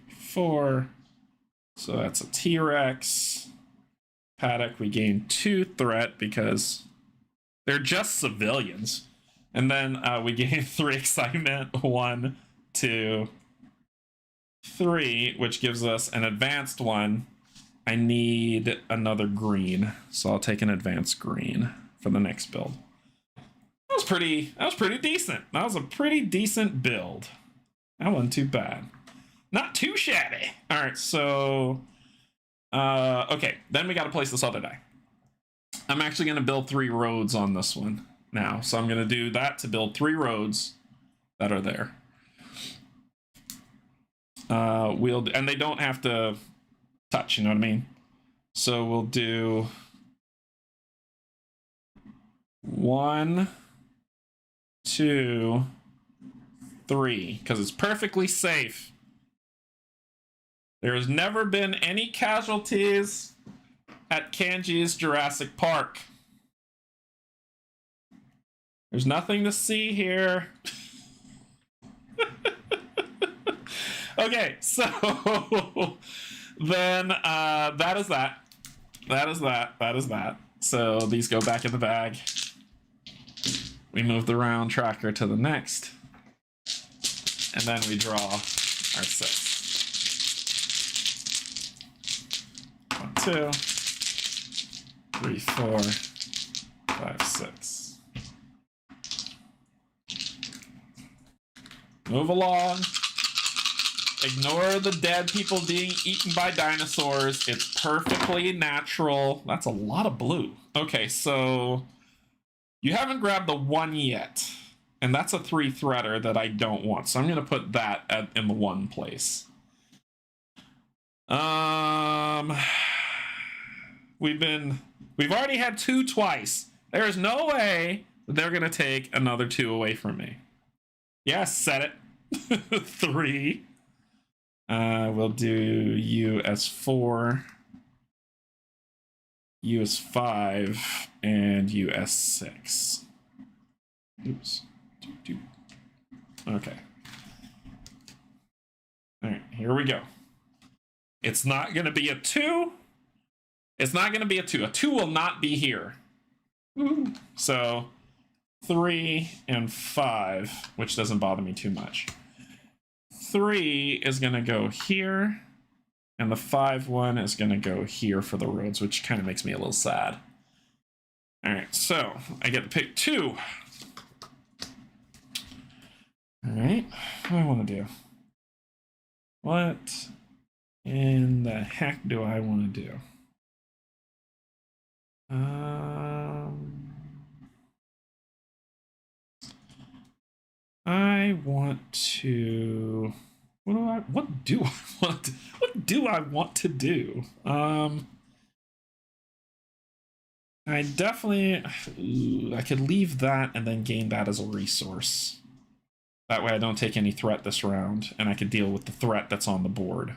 Speaker 1: 4. So that's a T-Rex. Paddock, we gain 2 threat because they're just civilians. And then we gain 3 excitement. 1, 2, 3, which gives us an advanced one. I need another green, so I'll take an advanced green for the next build. That was pretty decent. That was a pretty decent build. That wasn't too bad. Not too shabby. All right, so okay, then we got to place this other die. I'm actually going to build 3 roads on this one now, so I'm going to do that to build 3 roads that are there. And they don't have to touch, you know what I mean? So we'll do 1, 2, 3, because it's perfectly safe. There has never been any casualties at Canje's Jurassic Park. There's nothing to see here. Okay, so then that is that. That is that. That is that. So these go back in the bag. We move the round tracker to the next. And then we draw our 6. 1, 2, 3, 4, 5, 6. Move along. Ignore the dead people being eaten by dinosaurs. It's perfectly natural. That's a lot of blue. Okay, so you haven't grabbed the 1 yet. And that's a 3-threader that I don't want. So I'm going to put that in the 1 place. We've already had 2 twice. There is no way they're going to take another 2 away from me. Yes, set it. 3. We'll do you as 4, you as 5, and you as 6. Oops. Okay. All right, here we go. It's not going to be a 2. It's not going to be a 2. A 2 will not be here. So 3 and 5, which doesn't bother me too much. 3 is going to go here, and the 5 one is going to go here for the roads, which kind of makes me a little sad. All right, so I get to pick 2. All right, what do I want to do? What in the heck do I want to do? I want to. What do I want to do? I definitely. I could leave that and then gain that as a resource. That way I don't take any threat this round, and I could deal with the threat that's on the board.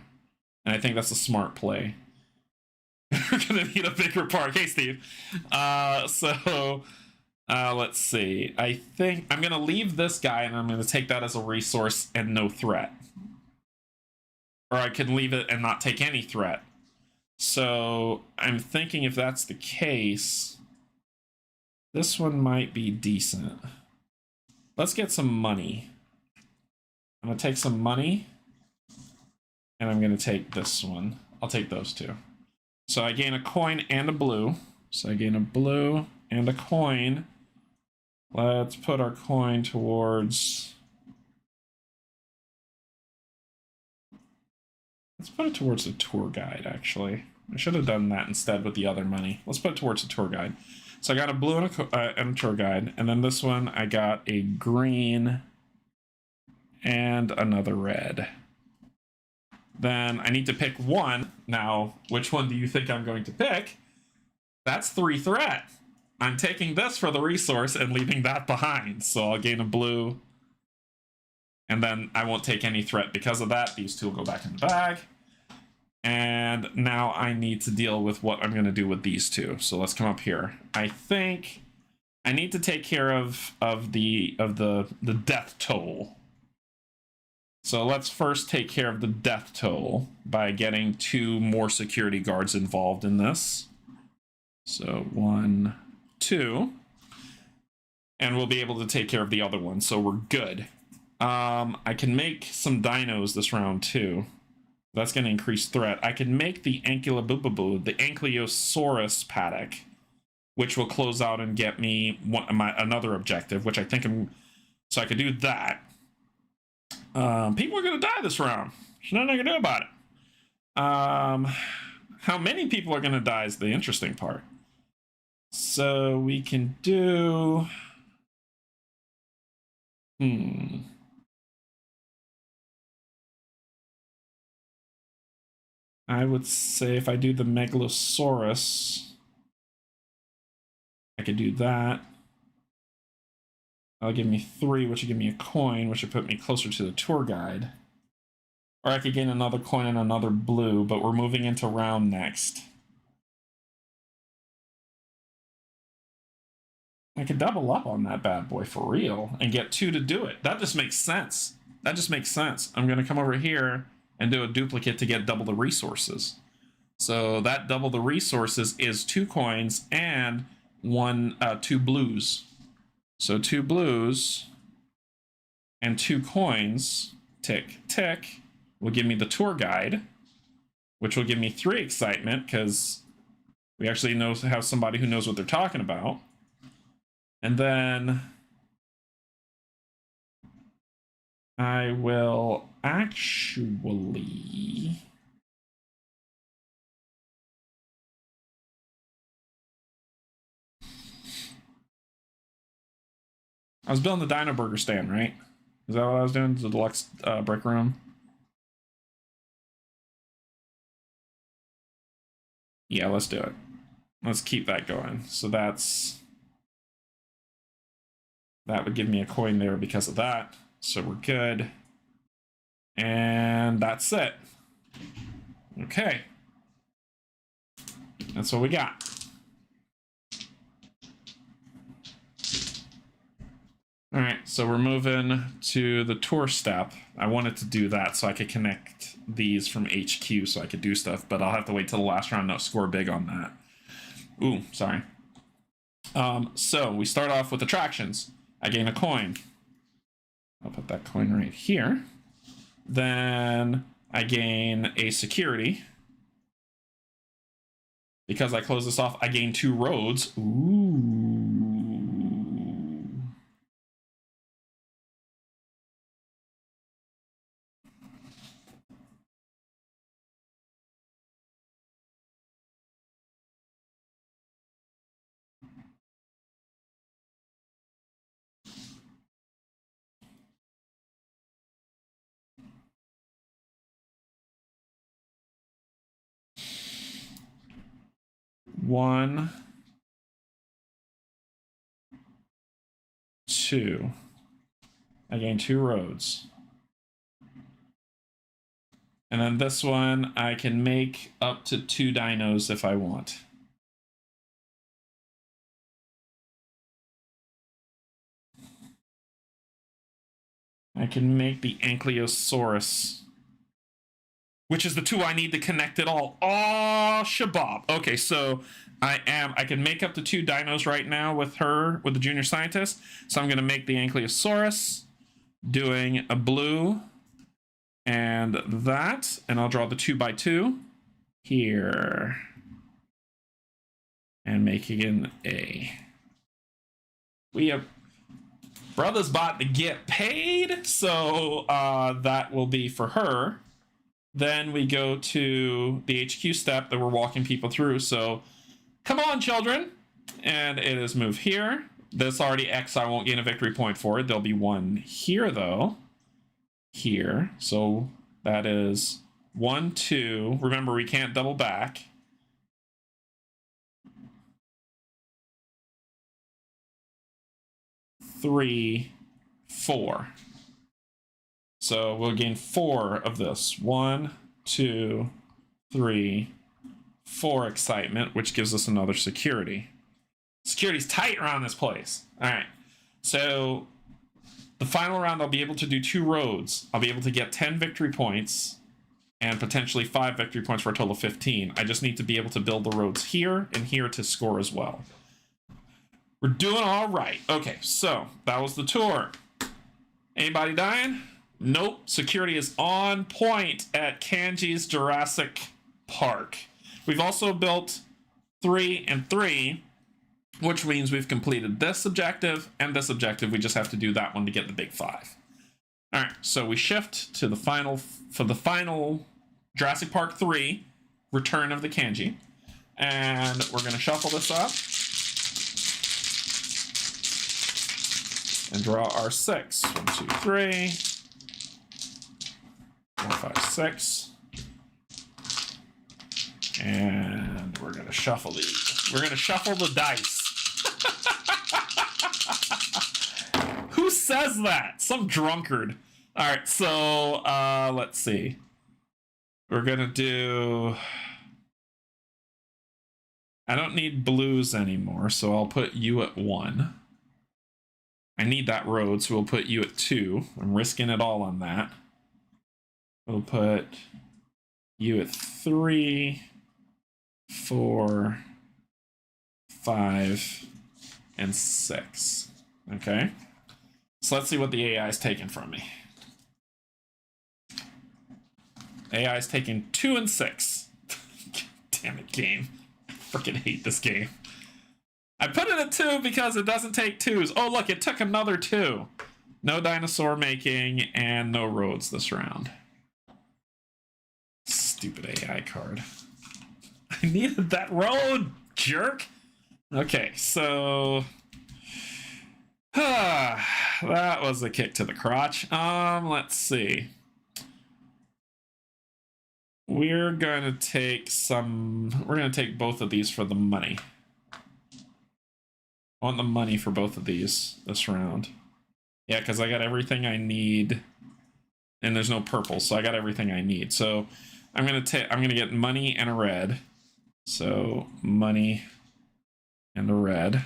Speaker 1: And I think that's a smart play. We're gonna need a bigger park. Hey, Steve. Let's see. I think I'm gonna leave this guy, and I'm gonna take that as a resource and no threat. Or I can leave it and not take any threat. So I'm thinking if that's the case, this one might be decent. Let's get some money. I'm gonna take some money, and I'm gonna take this one. I'll take those 2. So I gain a coin and a blue. So I gain a blue and a coin. Let's put our coin towards... Let's put it towards the tour guide, actually. I should have done that instead with the other money. Let's put it towards the tour guide. So I got a blue and a tour guide. And then this one, I got a green and another red. Then I need to pick 1. Now, which one do you think I'm going to pick? That's 3 threat. I'm taking this for the resource and leaving that behind. So I'll gain a blue. And then I won't take any threat because of that. These 2 will go back in the bag. And now I need to deal with what I'm going to do with these 2. So let's come up here. I think I need to take care of the death toll. So let's first take care of the death toll by getting 2 more security guards involved in this. So 1, 2. And we'll be able to take care of the other one, so we're good. I can make some dinos this round too. That's going to increase threat. I can make the Ankylosaurus paddock, which will close out and get me another objective, which I think so I could do that. People are going to die this round. There's nothing I can do about it. How many people are going to die is the interesting part. So we can do... I would say if I do the Megalosaurus, I could do that. That'll give me 3, which will give me a coin, which will put me closer to the tour guide. Or I could gain another coin and another blue, but we're moving into round next. I could double up on that bad boy for real and get 2 to do it. That just makes sense. That just makes sense. I'm going to come over here and do a duplicate to get double the resources. So that double the resources is 2 coins and 2 blues. So 2 blues and 2 coins, tick, tick, will give me the tour guide, which will give me 3 excitement because we actually have somebody who knows what they're talking about. And then I will actually... I was building the Dino Burger stand, right? Is that what I was doing? The deluxe brick room? Yeah, let's do it. Let's keep that going. So that would give me a coin there because of that. So we're good. And that's it. Okay. That's what we got. All right, so we're moving to the tour step. I wanted to do that so I could connect these from HQ so I could do stuff, but I'll have to wait till the last round to score big on that. Ooh, sorry. So we start off with attractions. I gain a coin. I'll put that coin right here. Then I gain a security. Because I close this off, I gain 2 roads. Ooh. One, 2. I gain 2 roads. And then this one, I can make up to 2 dinos if I want. I can make the Ankylosaurus, which is the 2 I need to connect it all. Oh, shabab. Okay, so I can make up to 2 dinos right now with the junior scientist. So I'm going to make the Ankylosaurus, doing a blue and that, and I'll draw the 2x2 here and making a. We have brother's about to get paid, so that will be for her. Then we go to the HQ step that we're walking people through. So come on, children. And it is move here. This already X, I won't gain a victory point for it. There'll be 1 here, though. Here. So that is 1, 2. Remember, we can't double back. Three, 4. So we'll gain 4 of this. 1, 2, 3, 4 excitement, which gives us another security. Security's tight around this place. All right. So the final round, I'll be able to do 2 roads. I'll be able to get 10 victory points and potentially 5 victory points for a total of 15. I just need to be able to build the roads here and here to score as well. We're doing all right. Okay, so that was the tour. Anybody dying? Nope. Security is on point at Canje's Jurassic Park. We've also built 3 and 3, which means we've completed this objective and this objective. We just have to do that one to get the big 5. All right, so we shift to the final Jurassic Park 3, Return of the Canje. And we're going to shuffle this up and draw our 6. 1, 2, 3, 4, 5, 6. And we're going to shuffle these. We're going to shuffle the dice. Who says that? Some drunkard. All right, so let's see. We're going to do... I don't need blues anymore, so I'll put you at 1. I need that road, so we'll put you at 2. I'm risking it all on that. We'll put you at 3, 4, 5, and 6. Okay? So let's see what the AI is taking from me. AI is taking 2 and 6. Damn it, game. I freaking hate this game. I put it at 2 because it doesn't take 2s. Oh, look, it took another 2. No dinosaur making and no roads this round. Stupid AI card. I needed that road, jerk. Okay, so... that was a kick to the crotch. Let's see. We're gonna take both of these for the money. I want the money for both of these this round. Yeah, because I got everything I need, and there's no purple, so I got everything I need. So I'm gonna get money and a red. So money and a red,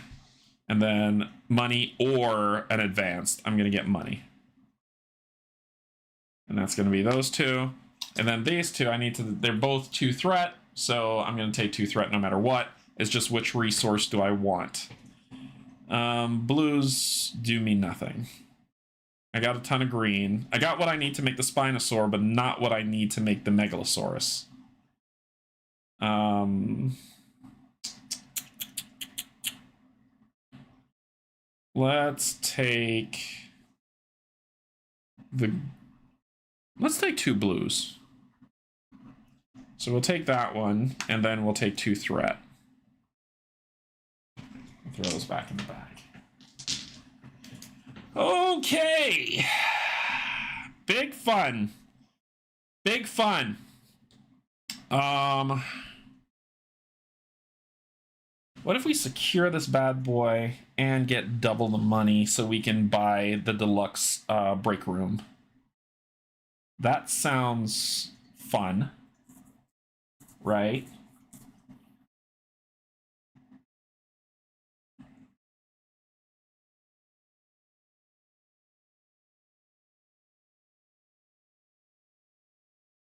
Speaker 1: and then money or an advanced. I'm gonna get money, and that's gonna be those two. And then these two, they're both 2 threat, so I'm gonna take 2 threat no matter what. It's just which resource do I want. Blues do me nothing. I got a ton of green. I got what I need to make the Spinosaur, but not what I need to make the Megalosaurus. Let's take 2 blues. So we'll take that one, and then we'll take 2 threat. Throw those back in the bag. Okay. Big fun. Big fun. What if we secure this bad boy and get double the money so we can buy the deluxe break room? That sounds fun, right?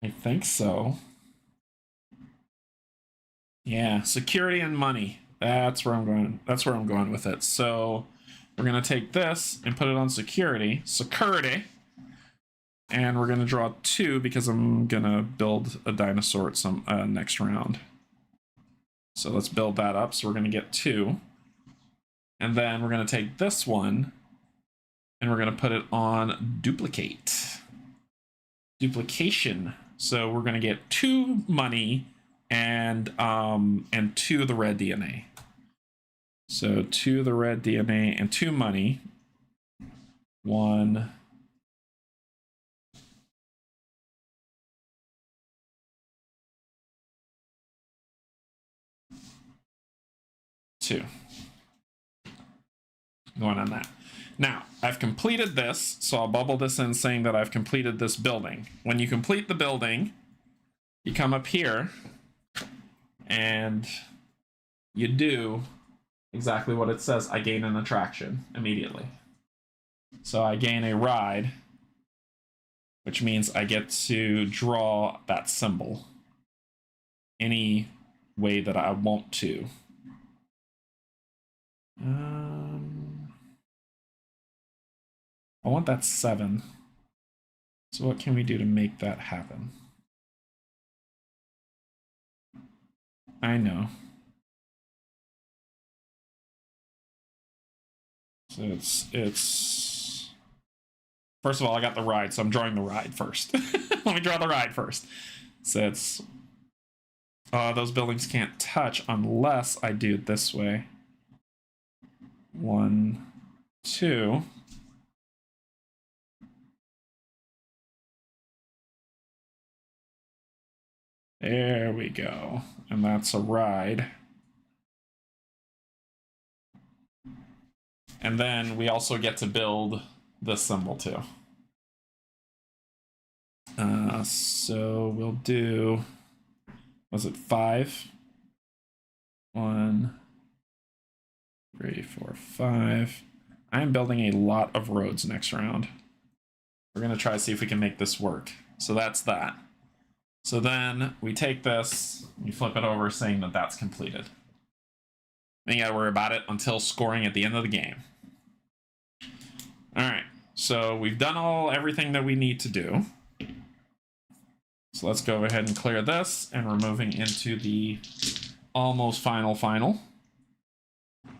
Speaker 1: I think so. Yeah, security and money. That's where I'm going. That's where I'm going with it. So we're gonna take this and put it on security. Security. And we're gonna draw 2 because I'm gonna build a dinosaur at some next round. So let's build that up. So we're gonna get 2. And then we're gonna take this one and we're gonna put it on duplicate. Duplication. So we're gonna get 2 money and 2 of the red DNA. So 2 of the red DNA and 2 money. 1. 2. Going on that. Now, I've completed this, so I'll bubble this in saying that I've completed this building. When you complete the building, you come up here, and you do exactly what it says. I gain an attraction immediately. So I gain a ride, which means I get to draw that symbol any way that I want to. I want that 7. So what can we do to make that happen? I know. So it's first of all, I got the ride, so I'm drawing the ride first. Let me draw the ride first. So it's those buildings can't touch unless I do it this way. 1, 2. There we go. And that's a ride. And then we also get to build this symbol too. So we'll do, was it 5? 1, 3, 4, 5. I'm building a lot of roads next round. We're gonna try to see if we can make this work. So that's that. So then we take this, we flip it over saying that that's completed. Then you gotta worry about it until scoring at the end of the game. All right, so we've done everything that we need to do. So let's go ahead and clear this, and we're moving into the almost final,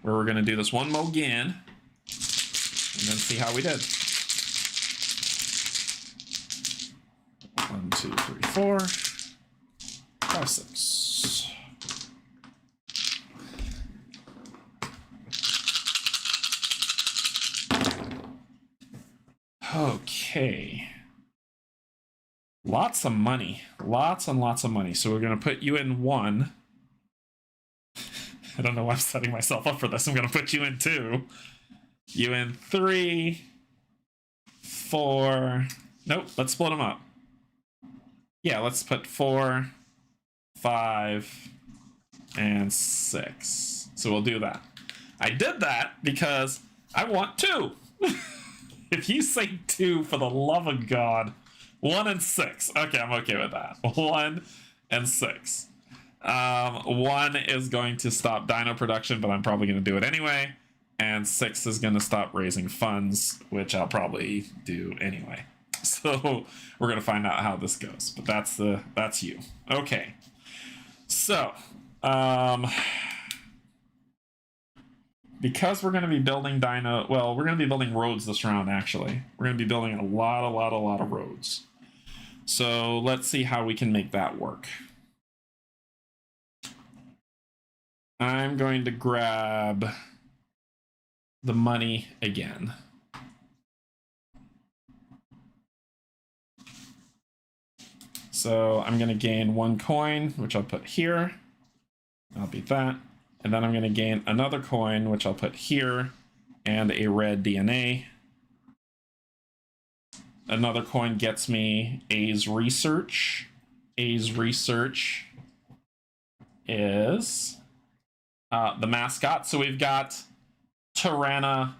Speaker 1: where we're gonna do this one more again, and then see how we did. 1, 2, 3, 4, 5, 6. Okay. Lots of money. Lots and lots of money. So we're going to put you in 1. I don't know why I'm setting myself up for this. I'm going to put you in 2. You in 3. 4. Nope, let's split them up. Yeah, let's put 4, 5, and 6. So we'll do that. I did that because I want 2. If you say 2, for the love of God. 1 and 6. Okay, I'm okay with that. 1 and 6. 1 is going to stop dino production, but I'm probably going to do it anyway. And 6 is going to stop raising funds, which I'll probably do anyway. So we're going to find out how this goes. But that's you. Okay. So, because we're going to be building we're going to be building roads this round, actually. We're going to be building a lot of roads. So let's see how we can make that work. I'm going to grab the money again. So I'm going to gain 1 coin, which I'll put here. I'll beat that. And then I'm going to gain another coin, which I'll put here, and a red DNA. Another coin gets me A's research. A's research is the mascot. So we've got Tyrannodon.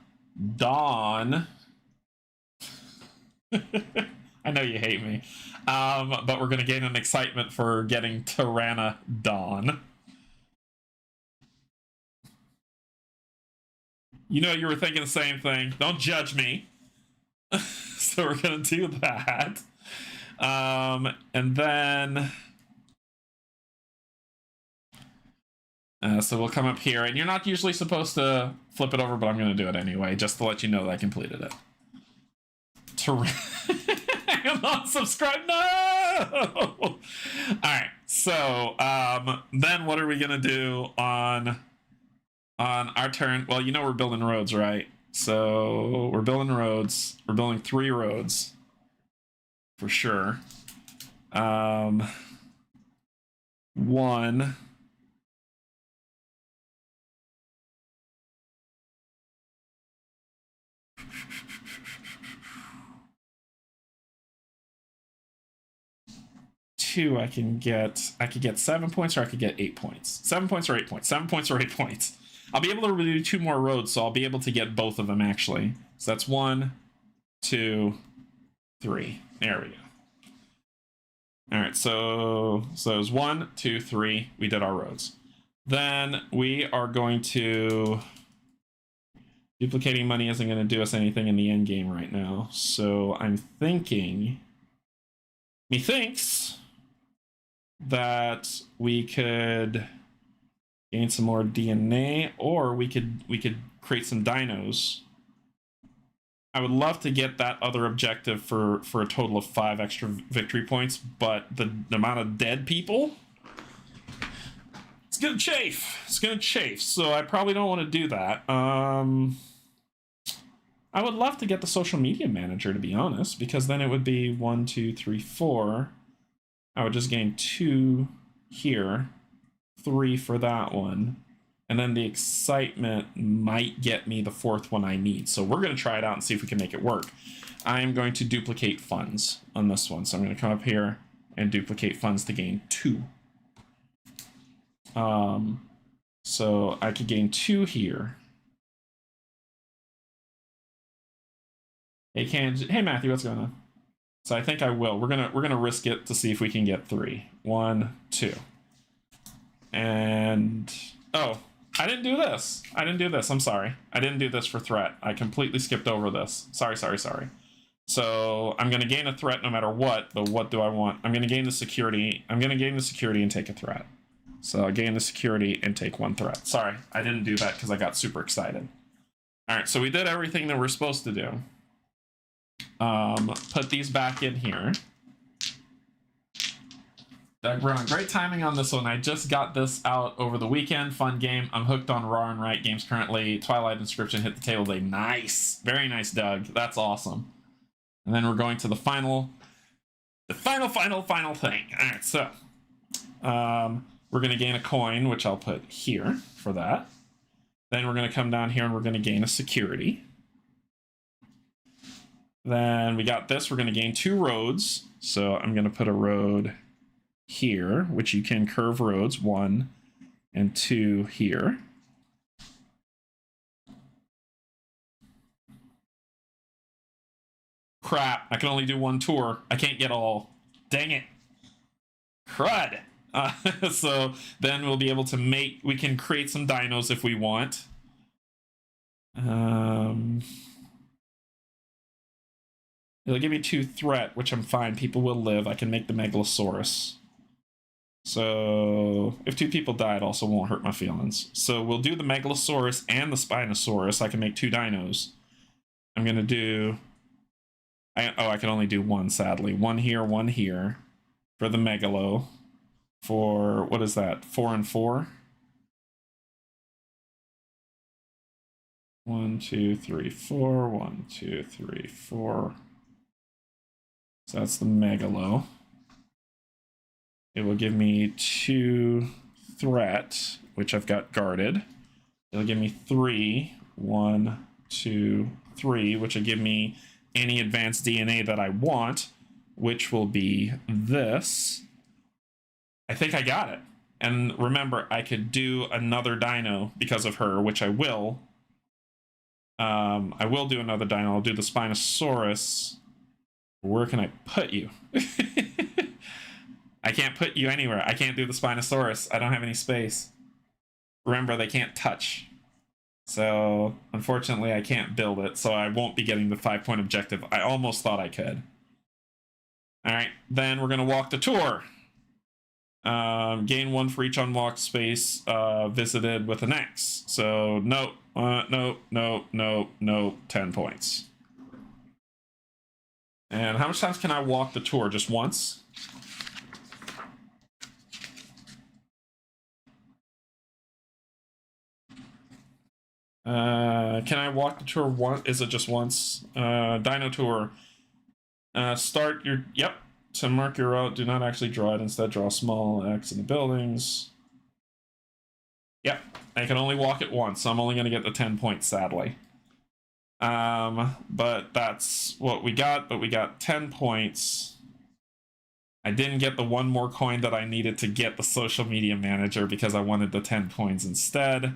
Speaker 1: I know you hate me. But we're going to gain an excitement for getting Tyrannodon. You know you were thinking the same thing. Don't judge me. So we're going to do that. And then... so we'll come up here. And you're not usually supposed to flip it over, but I'm going to do it anyway, just to let you know that I completed it. I'm not subscribed. No! Alright, so then what are we going to do on our turn? Well, you know we're building roads, right? So we're building roads. We're building 3 roads for sure. 1. Two, I could get 7 points, or I could get 8 points. 7 points or 8 points. 7 points or 8 points. I'll be able to do 2 more roads, so I'll be able to get both of them, actually. So that's 1, 2, 3. There we go. All right, so it was 1, 2, 3. We did our roads. Then we are going to... Duplicating money isn't going to do us anything in the end game right now. So I'm thinking... Methinks that we could gain some more DNA, or we could create some dinos. I would love to get that other objective for a total of 5 extra victory points, but the amount of dead people, it's gonna chafe. It's gonna chafe. So I probably don't want to do that. I would love to get the social media manager, to be honest, because then it would be 1, 2, 3, 4. I would just gain 2 here, 3 for that one, and then the excitement might get me the 4th one I need. So we're going to try it out and see if we can make it work. I'm going to duplicate funds on this one. So I'm going to come up here and duplicate funds to gain 2. So I could gain 2 here. Hey, Canje. Hey, Matthew, what's going on? So I think I will. We're gonna risk it to see if we can get 3. 1, 2. And oh, I didn't do this. I'm sorry. I didn't do this for threat. I completely skipped over this. Sorry. So I'm gonna gain a threat no matter what. But what do I want? I'm gonna gain the security. I'm gonna gain the security and take a threat. So I'll gain the security and take 1 threat. Sorry, I didn't do that because I got super excited. All right, so we did everything that we're supposed to do. Put these back in here. We're on great timing on this one. I just got this out over the weekend. Fun game. I'm hooked on Rawr and Write games currently. Twilight Inscription hit the table today. Nice. Very nice, Doug. That's awesome. And then we're going to the final thing. All right, so we're going to gain a coin, which I'll put here for that. Then we're going to come down here and we're going to gain a security. Then we got this. We're going to gain 2 roads. So I'm going to put a road here, which you can curve roads, 1 and 2 here. Crap, I can only do 1 tour. I can't get all. Dang it. Crud. So then we'll be able to we can create some dinos if we want. It'll give me 2 threat, which I'm fine. People will live. I can make the Megalosaurus. So if 2 people die, it also won't hurt my feelings. So we'll do the Megalosaurus and the Spinosaurus. I can make 2 dinos. I'm going to do... I can only do 1, sadly. 1 here for the Megalo. For, what is that, 4 and 4? 1, 2, 3, 4. 1, 2, 3, 4. So that's the Megalo. It will give me 2 threat, which I've got guarded. It'll give me 3. 1, 2, 3, which will give me any advanced DNA that I want, which will be this. I think I got it. And remember, I could do another dino because of her, which I will. I will do another dino. I'll do the Spinosaurus. Where can I put you? I can't put you anywhere. I can't do the Spinosaurus. I don't have any space. Remember, they can't touch. So, unfortunately, I can't build it, so I won't be getting the 5-point objective. I almost thought I could. Alright, then we're going to walk the tour. Gain 1 for each unwalked space visited with an X. So, nope, 10 points. And how much times can I walk the tour? Just once? Can I walk the tour once? Is it just once? Dino tour. Start your... Yep. To mark your route, do not actually draw it. Instead, draw a small X in the buildings. Yep. I can only walk it once, so I'm only going to get the 10 points, sadly. But that's what we got. But we got 10 points. I didn't get the 1 more coin that I needed to get the social media manager because I wanted the 10 coins instead.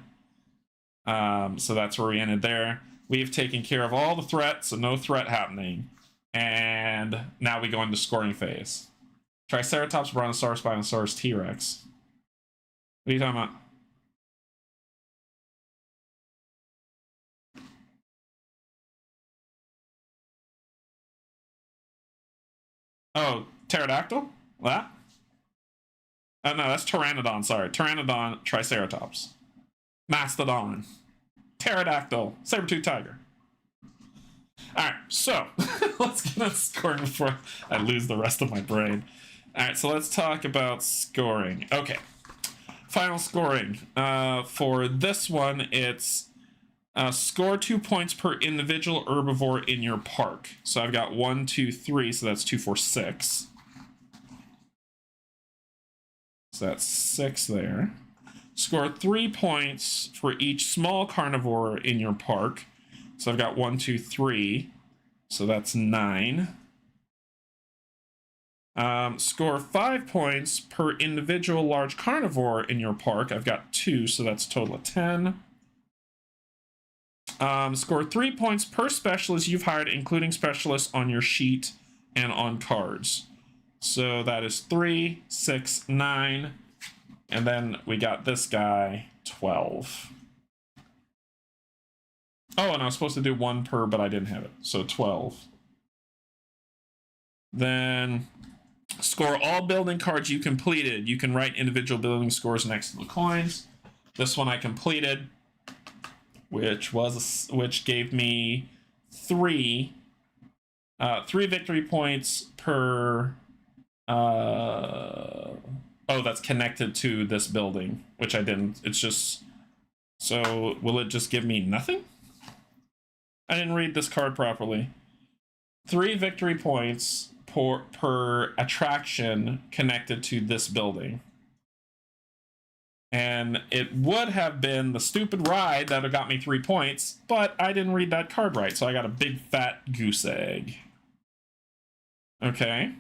Speaker 1: So that's where we ended there. We've taken care of all the threats, so no threat happening. And now we go into scoring phase. Triceratops, Brontosaurus, Spinosaurus, T-Rex. What are you talking about? Oh, pterodactyl? What? Oh, no, that's Pteranodon, sorry. Pteranodon, Triceratops. Mastodon. Pterodactyl. Saber-tooth tiger. Alright, so let's get on scoring before I lose the rest of my brain. Alright, so let's talk about scoring. Okay. Final scoring. For this one, it's score 2 points per individual herbivore in your park. So I've got 1, 2, 3, so that's 2, 4, 6. So that's 6 there. Score 3 points for each small carnivore in your park. So I've got 1, 2, 3. So that's 9. Score 5 points per individual large carnivore in your park. I've got 2, so that's a total of 10. Score 3 points per specialist you've hired, including specialists on your sheet and on cards. So that is 3, 6, 9. And then we got this guy, 12. Oh, and I was supposed to do 1 per, but I didn't have it. So 12. Then score all building cards you completed. You can write individual building scores next to the coins. This one I completed, which gave me 3 victory points per. Oh, that's connected to this building, which I didn't. It's just. So will it just give me nothing? I didn't read this card properly. 3 victory points per attraction connected to this building. And it would have been the stupid ride that got me 3 points, but I didn't read that card right, so I got a big fat goose egg. Okay.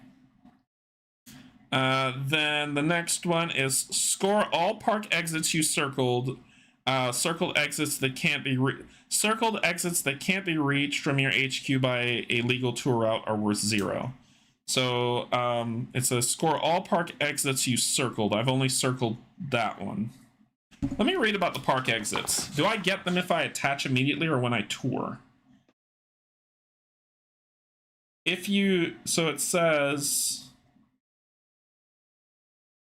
Speaker 1: Then the next one is score all park exits you circled. Circled exits that can't be reached from your HQ by a legal tour route are worth 0. So it says score all park exits you circled. I've only circled that one. Let me read about the park exits. Do I get them if I attach immediately or when I tour? So it says,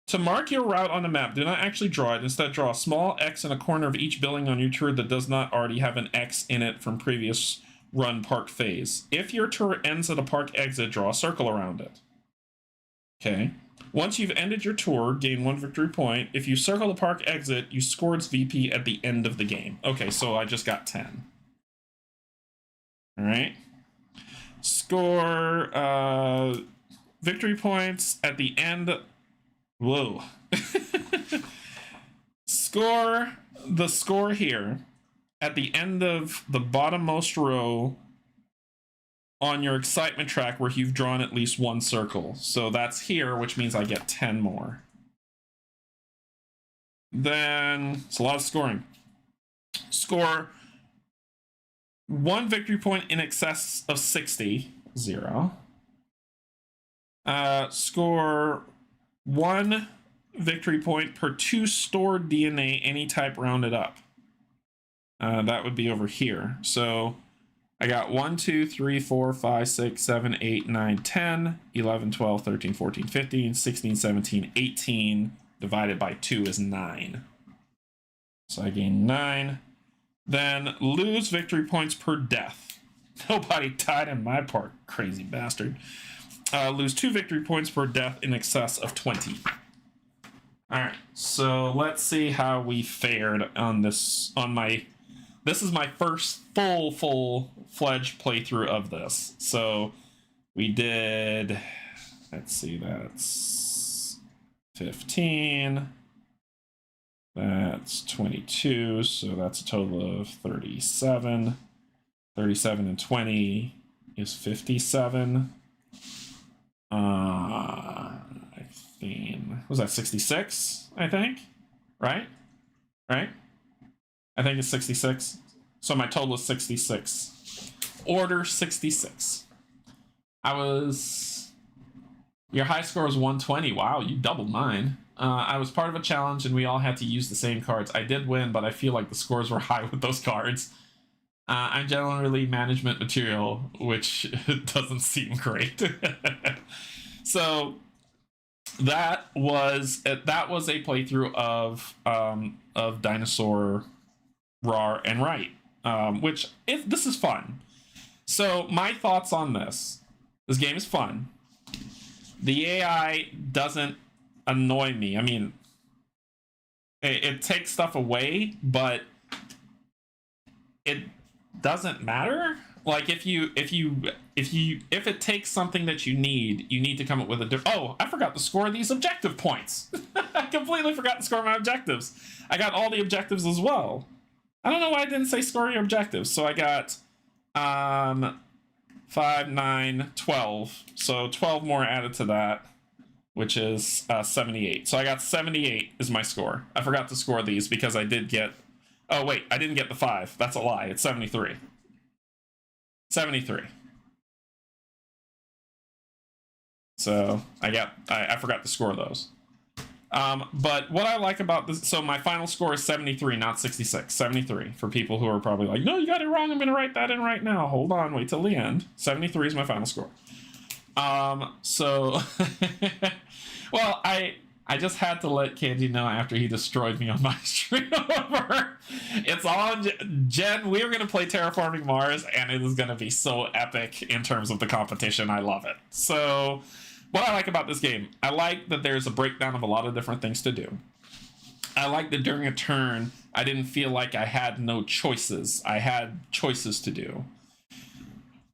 Speaker 1: to mark your route on the map, do not actually draw it. Instead, draw a small X in a corner of each building on your tour that does not already have an X in it from previous run park phase. If your tour ends at a park exit, draw a circle around it. Okay. Once you've ended your tour, gain 1 victory point. If you circle the park exit, you score its VP at the end of the game. Okay, so I just got 10. All right. Score victory points at the end. Whoa. Score here at the end of the bottommost row on your excitement track where you've drawn at least 1 circle. So that's here, which means I get 10 more. Then it's a lot of scoring. Score 1 victory point in excess of 60. 0. Score 1 victory point per 2 stored DNA, any type rounded up. That would be over here. So I got 1, 2, 3, 4, 5, 6, 7, 8, 9, 10, 11, 12, 13, 14, 15, 16, 17, 18. Divided by 2 is 9. So I gain 9. Then lose victory points per death. Nobody died in my park, crazy bastard. Lose 2 victory points per death in excess of 20. Alright, so let's see how we fared on this. This is my first full-fledged playthrough of this. So we did, let's see, that's 15. That's 22, so that's a total of 37. 37 and 20 is 57. I think, was that 66? I think, right? I think it's 66. So my total is 66. Order 66. Your high score was 120. Wow, you doubled mine. I was part of a challenge and we all had to use the same cards. I did win, but I feel like the scores were high with those cards. I'm generally management material, which doesn't seem great. So that was a playthrough of Dinosaur, Rawr, and Right, this is fun. So my thoughts on this game is fun. The AI doesn't annoy me. I mean, it takes stuff away, but it doesn't matter. Like if it takes something that you need to come up with a different. Oh, I forgot to score these objective points. I completely forgot to score my objectives. I got all the objectives as well. I don't know why I didn't say score your objectives. So I got 5, 9, 12. So 12 more added to that, which is 78. So I got 78 is my score. I forgot to score these because I did get. Oh wait, I didn't get the 5. That's a lie. It's 73. 73. So I forgot to score those. But what I like about this, so my final score is 73, not 66. 73 for people who are probably like, no, you got it wrong. I'm going to write that in right now. Hold on, wait till the end. 73 is my final score. So, well, I just had to let Canje know after he destroyed me on my stream over. It's on Jen. We are going to play Terraforming Mars, and it is going to be so epic in terms of the competition. I love it. So, what I like about this game, I like that there's a breakdown of a lot of different things to do. I like that during a turn, I didn't feel like I had no choices. I had choices to do.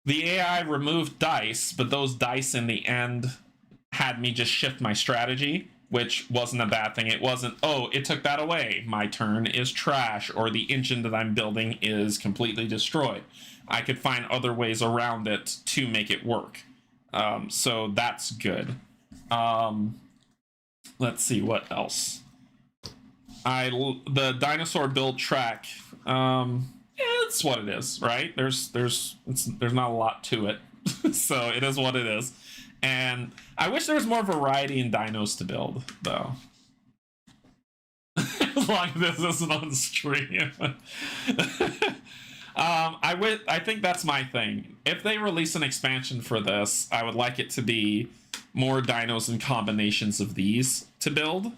Speaker 1: The AI removed dice, but those dice in the end had me just shift my strategy, which wasn't a bad thing. It wasn't, oh, it took that away, my turn is trash, or the engine that I'm building is completely destroyed. I could find other ways around it to make it work. So that's good. Let's see what else. The dinosaur build track. It's what it is, right? There's not a lot to it, so it is what it is. And I wish there was more variety in dinos to build, though. As long as this isn't on stream. I think that's my thing. If they release an expansion for this, I would like it to be more dinos and combinations of these to build.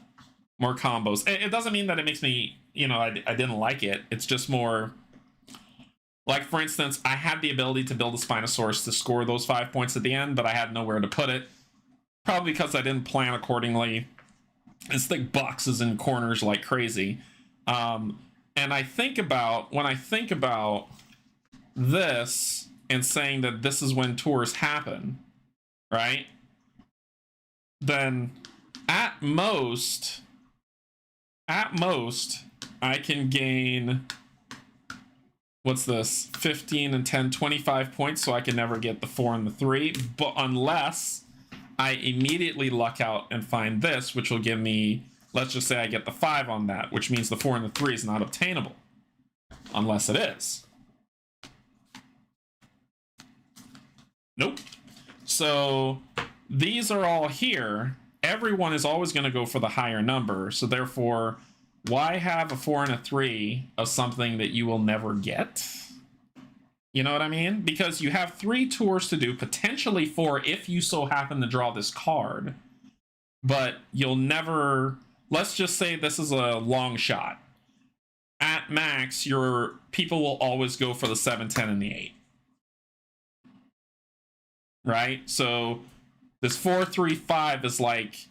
Speaker 1: More combos. It doesn't mean that it makes me, I didn't like it. It's just more... Like, for instance, I had the ability to build a Spinosaurus to score those 5 points at the end, but I had nowhere to put it. Probably because I didn't plan accordingly. And stick boxes in corners like crazy. And when I think about this and saying that this is when tours happen, right? Then at most, I can gain... What's this? 15 and 10, 25 points, so I can never get the 4 and the 3. But unless I immediately luck out and find this, which will give me, let's just say I get the 5 on that, which means the 4 and the 3 is not obtainable. Unless it is. Nope. So these are all here. Everyone is always going to go for the higher number, so therefore... Why have a 4 and a 3 of something that you will never get? You know what I mean? Because you have 3 tours to do, potentially 4 if you so happen to draw this card. But you'll never... Let's just say this is a long shot. At max, your people will always go for the 7, 10, and the 8. Right? So this 4, 3, 5 is like...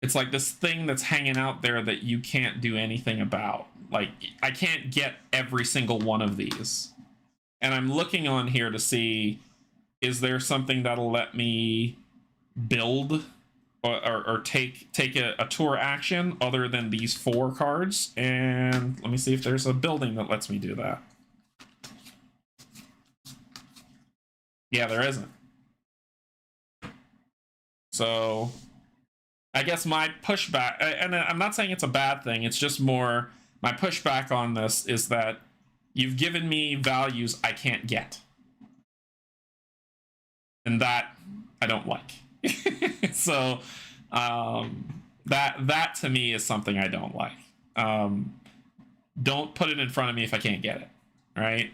Speaker 1: It's like this thing that's hanging out there that you can't do anything about. Like, I can't get every single one of these. And I'm looking on here to see, is there something that'll let me build or take a tour action other than these 4 cards? And let me see if there's a building that lets me do that. Yeah, there isn't. So... I guess my pushback, and I'm not saying it's a bad thing, it's just more, my pushback on this is that you've given me values I can't get. And that I don't like. So, that to me is something I don't like. Don't put it in front of me if I can't get it, right?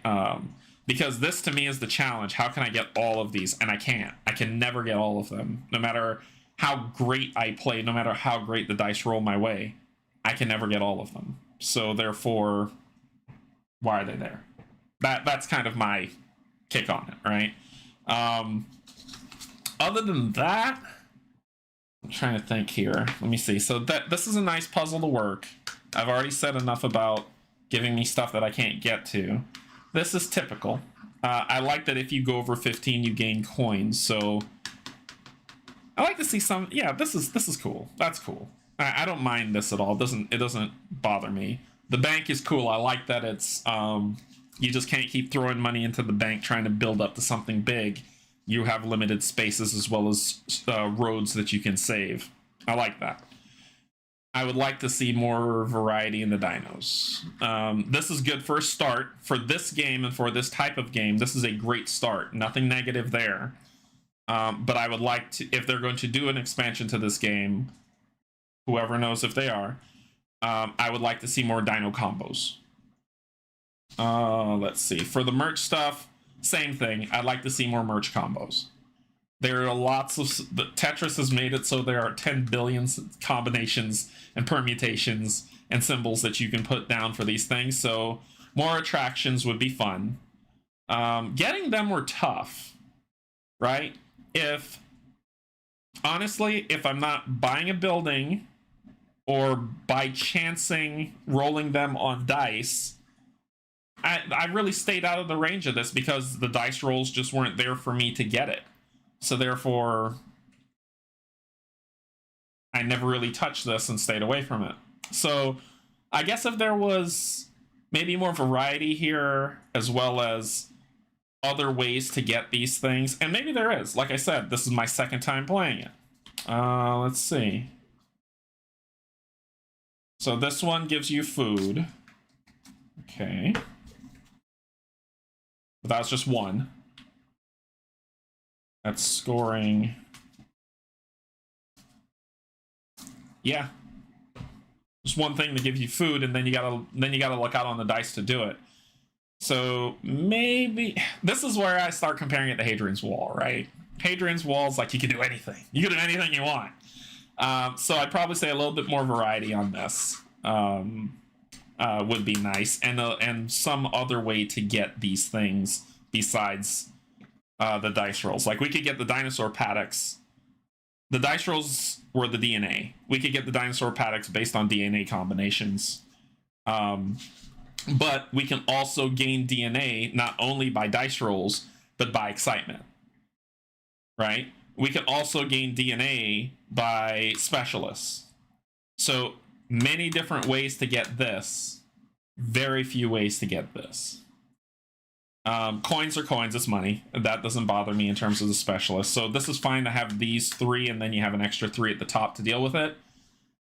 Speaker 1: Because this to me is the challenge. How can I get all of these? And I can't. I can never get all of them, no matter... how great I play, no matter how great the dice roll my way, I can never get all of them. So therefore, why are they there? That's kind of my kick on it, right? Other than that, I'm trying to think here. Let me see. So this is a nice puzzle to work. I've already said enough about giving me stuff that I can't get to. This is typical. I like that if you go over 15, you gain coins. So I like to see some. Yeah, this is cool. That's cool. I don't mind this at all. It doesn't bother me. The bank is cool. I like that it's you just can't keep throwing money into the bank trying to build up to something big. You have limited spaces as well as roads that you can save. I like that. I would like to see more variety in the dinos. This is good for a start. For this game and for this type of game, this is a great start. Nothing negative there. But I would like to, if they're going to do an expansion to this game, whoever knows if they are, I would like to see more dino combos. Let's see. For the merch stuff, same thing. I'd like to see more merch combos. There are lots of... Tetris has made it so there are 10 billion combinations and permutations and symbols that you can put down for these things, so more attractions would be fun. Getting them were tough, right? Honestly, if I'm not buying a building or by chancing rolling them on dice, I really stayed out of the range of this because the dice rolls just weren't there for me to get it. So therefore, I never really touched this and stayed away from it. So I guess if there was maybe more variety here, as well as other ways to get these things, and maybe there is. Like I said, this is my second time playing it. Let's see. So this one gives you food. Okay. But that was just one. That's scoring. Yeah. Just one thing to give you food, and then you gotta look out on the dice to do it. So maybe this is where I start comparing it to Hadrian's Wall, right? Hadrian's Wall is like you can do anything. You can do anything you want. So I'd probably say a little bit more variety on this would be nice, and some other way to get these things besides the dice rolls. Like we could get the dinosaur paddocks. The dice rolls were the DNA. We could get the dinosaur paddocks based on DNA combinations. But we can also gain DNA not only by dice rolls, but by excitement. Right? We can also gain DNA by specialists. So many different ways to get this. Very few ways to get this. Coins are coins, it's money. That doesn't bother me in terms of the specialist. So this is fine to have these 3, and then you have an extra 3 at the top to deal with it.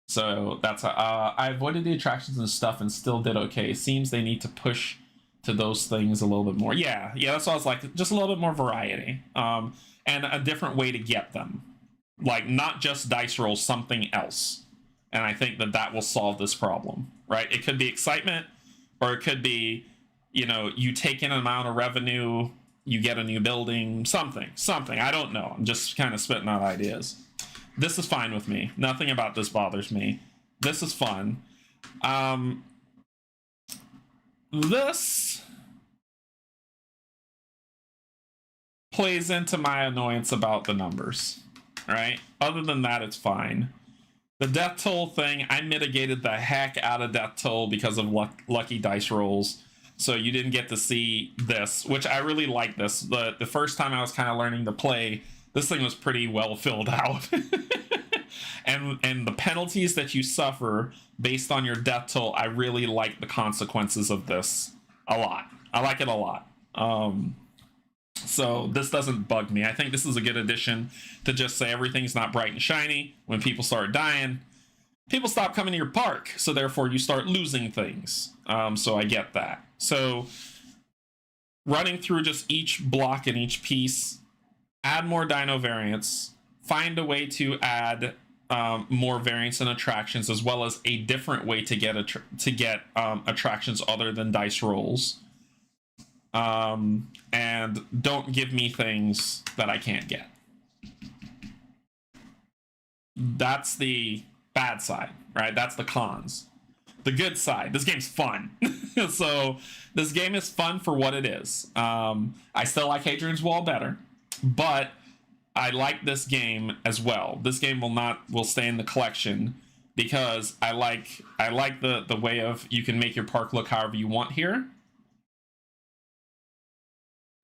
Speaker 1: So that's I avoided the attractions and stuff and still did okay. Seems they need to push to those things a little bit more. Yeah, that's what I was like. Just a little bit more variety, and a different way to get them. Like not just dice roll, something else. And I think that will solve this problem, right? It could be excitement, or it could be, you take in an amount of revenue, you get a new building, something. I don't know. I'm just kind of spitting out ideas. This is fine with me. Nothing about this bothers me. This is fun. This plays into my annoyance about the numbers, right? Other than that, it's fine. The death toll thing, I mitigated the heck out of death toll because of lucky dice rolls. So you didn't get to see this, which I really like this. The first time I was kind of learning to play, this thing was pretty well filled out. and the penalties that you suffer based on your death toll, I really like the consequences of this a lot. I like it a lot. So this doesn't bug me. I think this is a good addition to just say everything's not bright and shiny. When people start dying, people stop coming to your park, so therefore you start losing things. So I get that. So running through just each block and each piece, add more dino variants, find a way to add more variants and attractions, as well as a different way to get attractions other than dice rolls. And don't give me things that I can't get. That's the bad side, right? That's the cons. The good side, this game's fun. So this game is fun for what it is. I still like Hadrian's Wall better, but I like this game as well. This game will stay in the collection because I like the way of you can make your park look however you want here.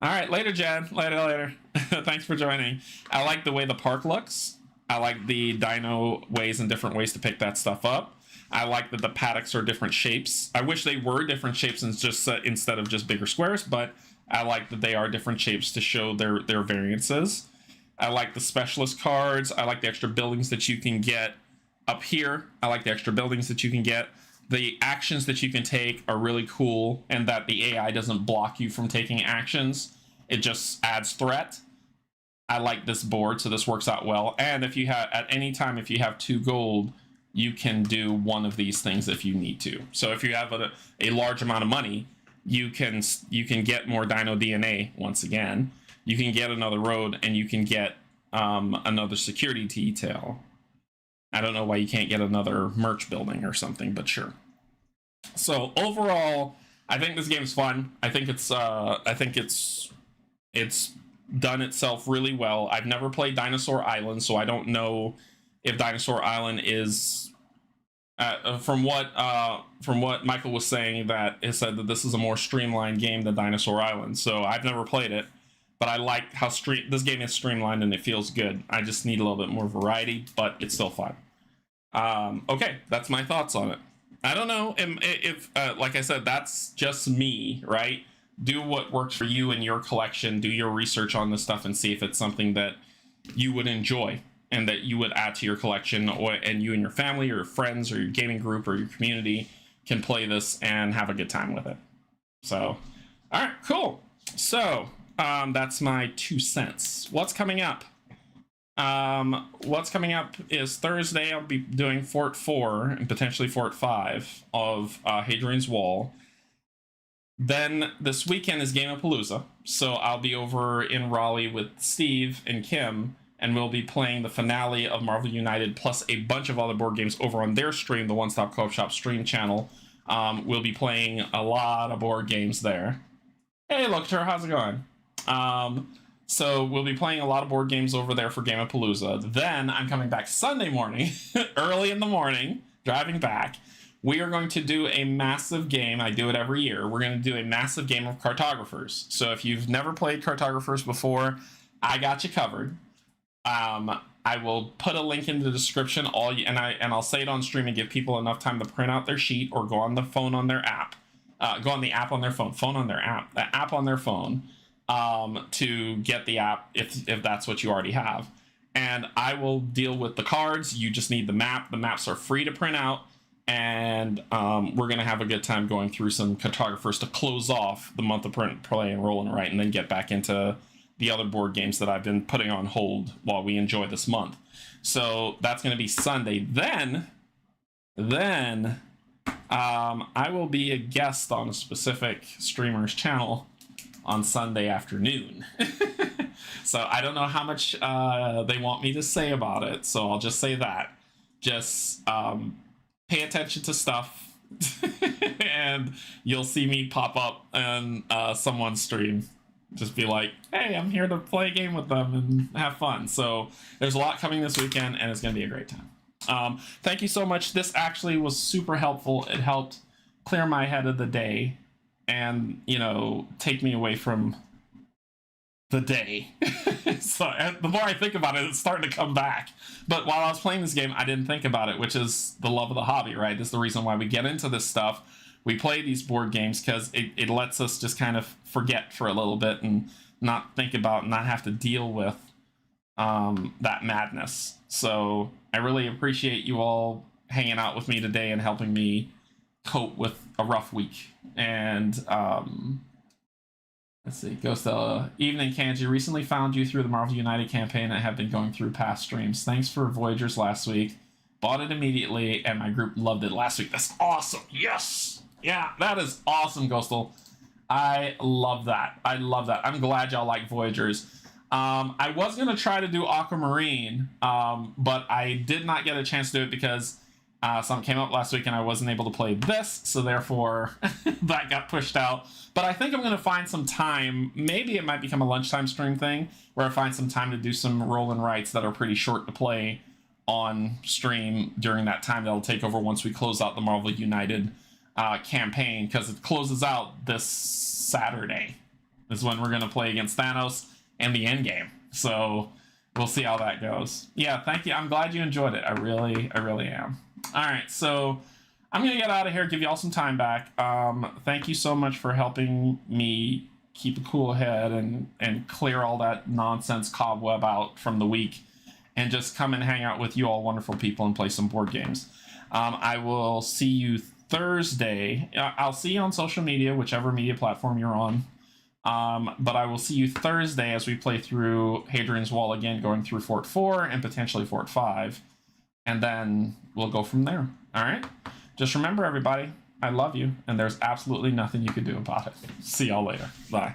Speaker 1: All right, later, Jed. Later. Thanks for joining. I like the way the park looks. I like the dino ways and different ways to pick that stuff up. I like that the paddocks are different shapes. I wish they were different shapes and just instead of just bigger squares, but I like that they are different shapes to show their variances. I like the specialist cards. I like the extra buildings that you can get up here. I like the extra buildings that you can get. The actions that you can take are really cool, and that the AI doesn't block you from taking actions. It just adds threat. I like this board, so this works out well. And if you have, at any time, if you have 2 gold, you can do one of these things if you need to. So if you have a large amount of money, you can get more dino DNA once again. You can get another road, and you can get another security detail. I don't know why you can't get another merch building or something, but sure. So overall, I think this game's fun. I think it's done itself really well. I've never played Dinosaur Island, so I don't know if Dinosaur Island is From what Michael was saying, that it said that this is a more streamlined game than Dinosaur Island. So I've never played it, but I like how this game is streamlined and it feels good. I just need a little bit more variety, but it's still fun. Okay, that's my thoughts on it. I don't know if like I said, that's just me, right? Do what works for you and your collection. Do your research on this stuff and see if it's something that you would enjoy and that you would add to your collection, and you and your family or your friends or your gaming group or your community can play this and have a good time with it. So, all right, cool. So that's my 2 cents. What's coming up? What's coming up is Thursday. I'll be doing Fort 4 and potentially Fort 5 of Hadrian's Wall. Then this weekend is Game-a-Palooza, so I'll be over in Raleigh with Steve and Kim, and we'll be playing the finale of Marvel United plus a bunch of other board games over on their stream, the One Stop Co-op Shop stream channel. We'll be playing a lot of board games there. Hey, Locator, how's it going? So we'll be playing a lot of board games over there for Game-a-Palooza. Then I'm coming back Sunday morning, early in the morning, driving back. We are going to do a massive game. I do it every year. We're going to do a massive game of Cartographers. So if you've never played Cartographers before, I got you covered. I will put a link in the description. And I'll say it on stream and give people enough time to print out their sheet or go on the phone on their app. Go on the app on their phone. Phone on their app. The app on their phone. To get the app if that's what you already have. And I will deal with the cards. You just need the map. The maps are free to print out. And we're going to have a good time going through some Cartographers to close off the month of print, play, and roll and write, and then get back into the other board games that I've been putting on hold while we enjoy this month. So that's going to be Sunday. Then I will be a guest on a specific streamer's channel on Sunday afternoon. So I don't know how much they want me to say about it, so I'll just say that. Just pay attention to stuff and you'll see me pop up on someone's stream. Just be like, hey, I'm here to play a game with them and have fun. So there's a lot coming this weekend and it's going to be a great time. Thank you so much. This actually was super helpful. It helped clear my head of the day and, you know, take me away from the day. So the more I think about it, it's starting to come back. But while I was playing this game, I didn't think about it, which is the love of the hobby, right? This is the reason why we get into this stuff. We play these board games because it lets us just kind of forget for a little bit and not think about, not have to deal with that madness. So I really appreciate you all hanging out with me today and helping me cope with a rough week. And let's see, goes to Evening Canje. Recently found you through the Marvel United campaign and have been going through past streams. Thanks for Voyagers last week. Bought it immediately and my group loved it last week. That's awesome. Yes. Yeah, that is awesome, Ghostal. I love that. I love that. I'm glad y'all like Voyagers. I was going to try to do Aquamarine, but I did not get a chance to do it because something came up last week and I wasn't able to play this, so therefore that got pushed out. But I think I'm going to find some time. Maybe it might become a lunchtime stream thing where I find some time to do some roll and writes that are pretty short to play on stream during that time that'll take over once we close out the Marvel United campaign, because it closes out this Saturday is when we're going to play against Thanos and the end game. So we'll see how that goes. Yeah, thank you. I'm glad you enjoyed it. I really am. All right, so I'm going to get out of here, give you all some time back. Thank you so much for helping me keep a cool head and clear all that nonsense cobweb out from the week and just come and hang out with you all wonderful people and play some board games. I will see you Thursday. I'll see you on social media, whichever media platform you're on. But I will see you Thursday as we play through Hadrian's Wall again, going through Fort 4 and potentially Fort 5. And then we'll go from there. All right? Just remember, everybody, I love you, and there's absolutely nothing you can do about it. See y'all later. Bye.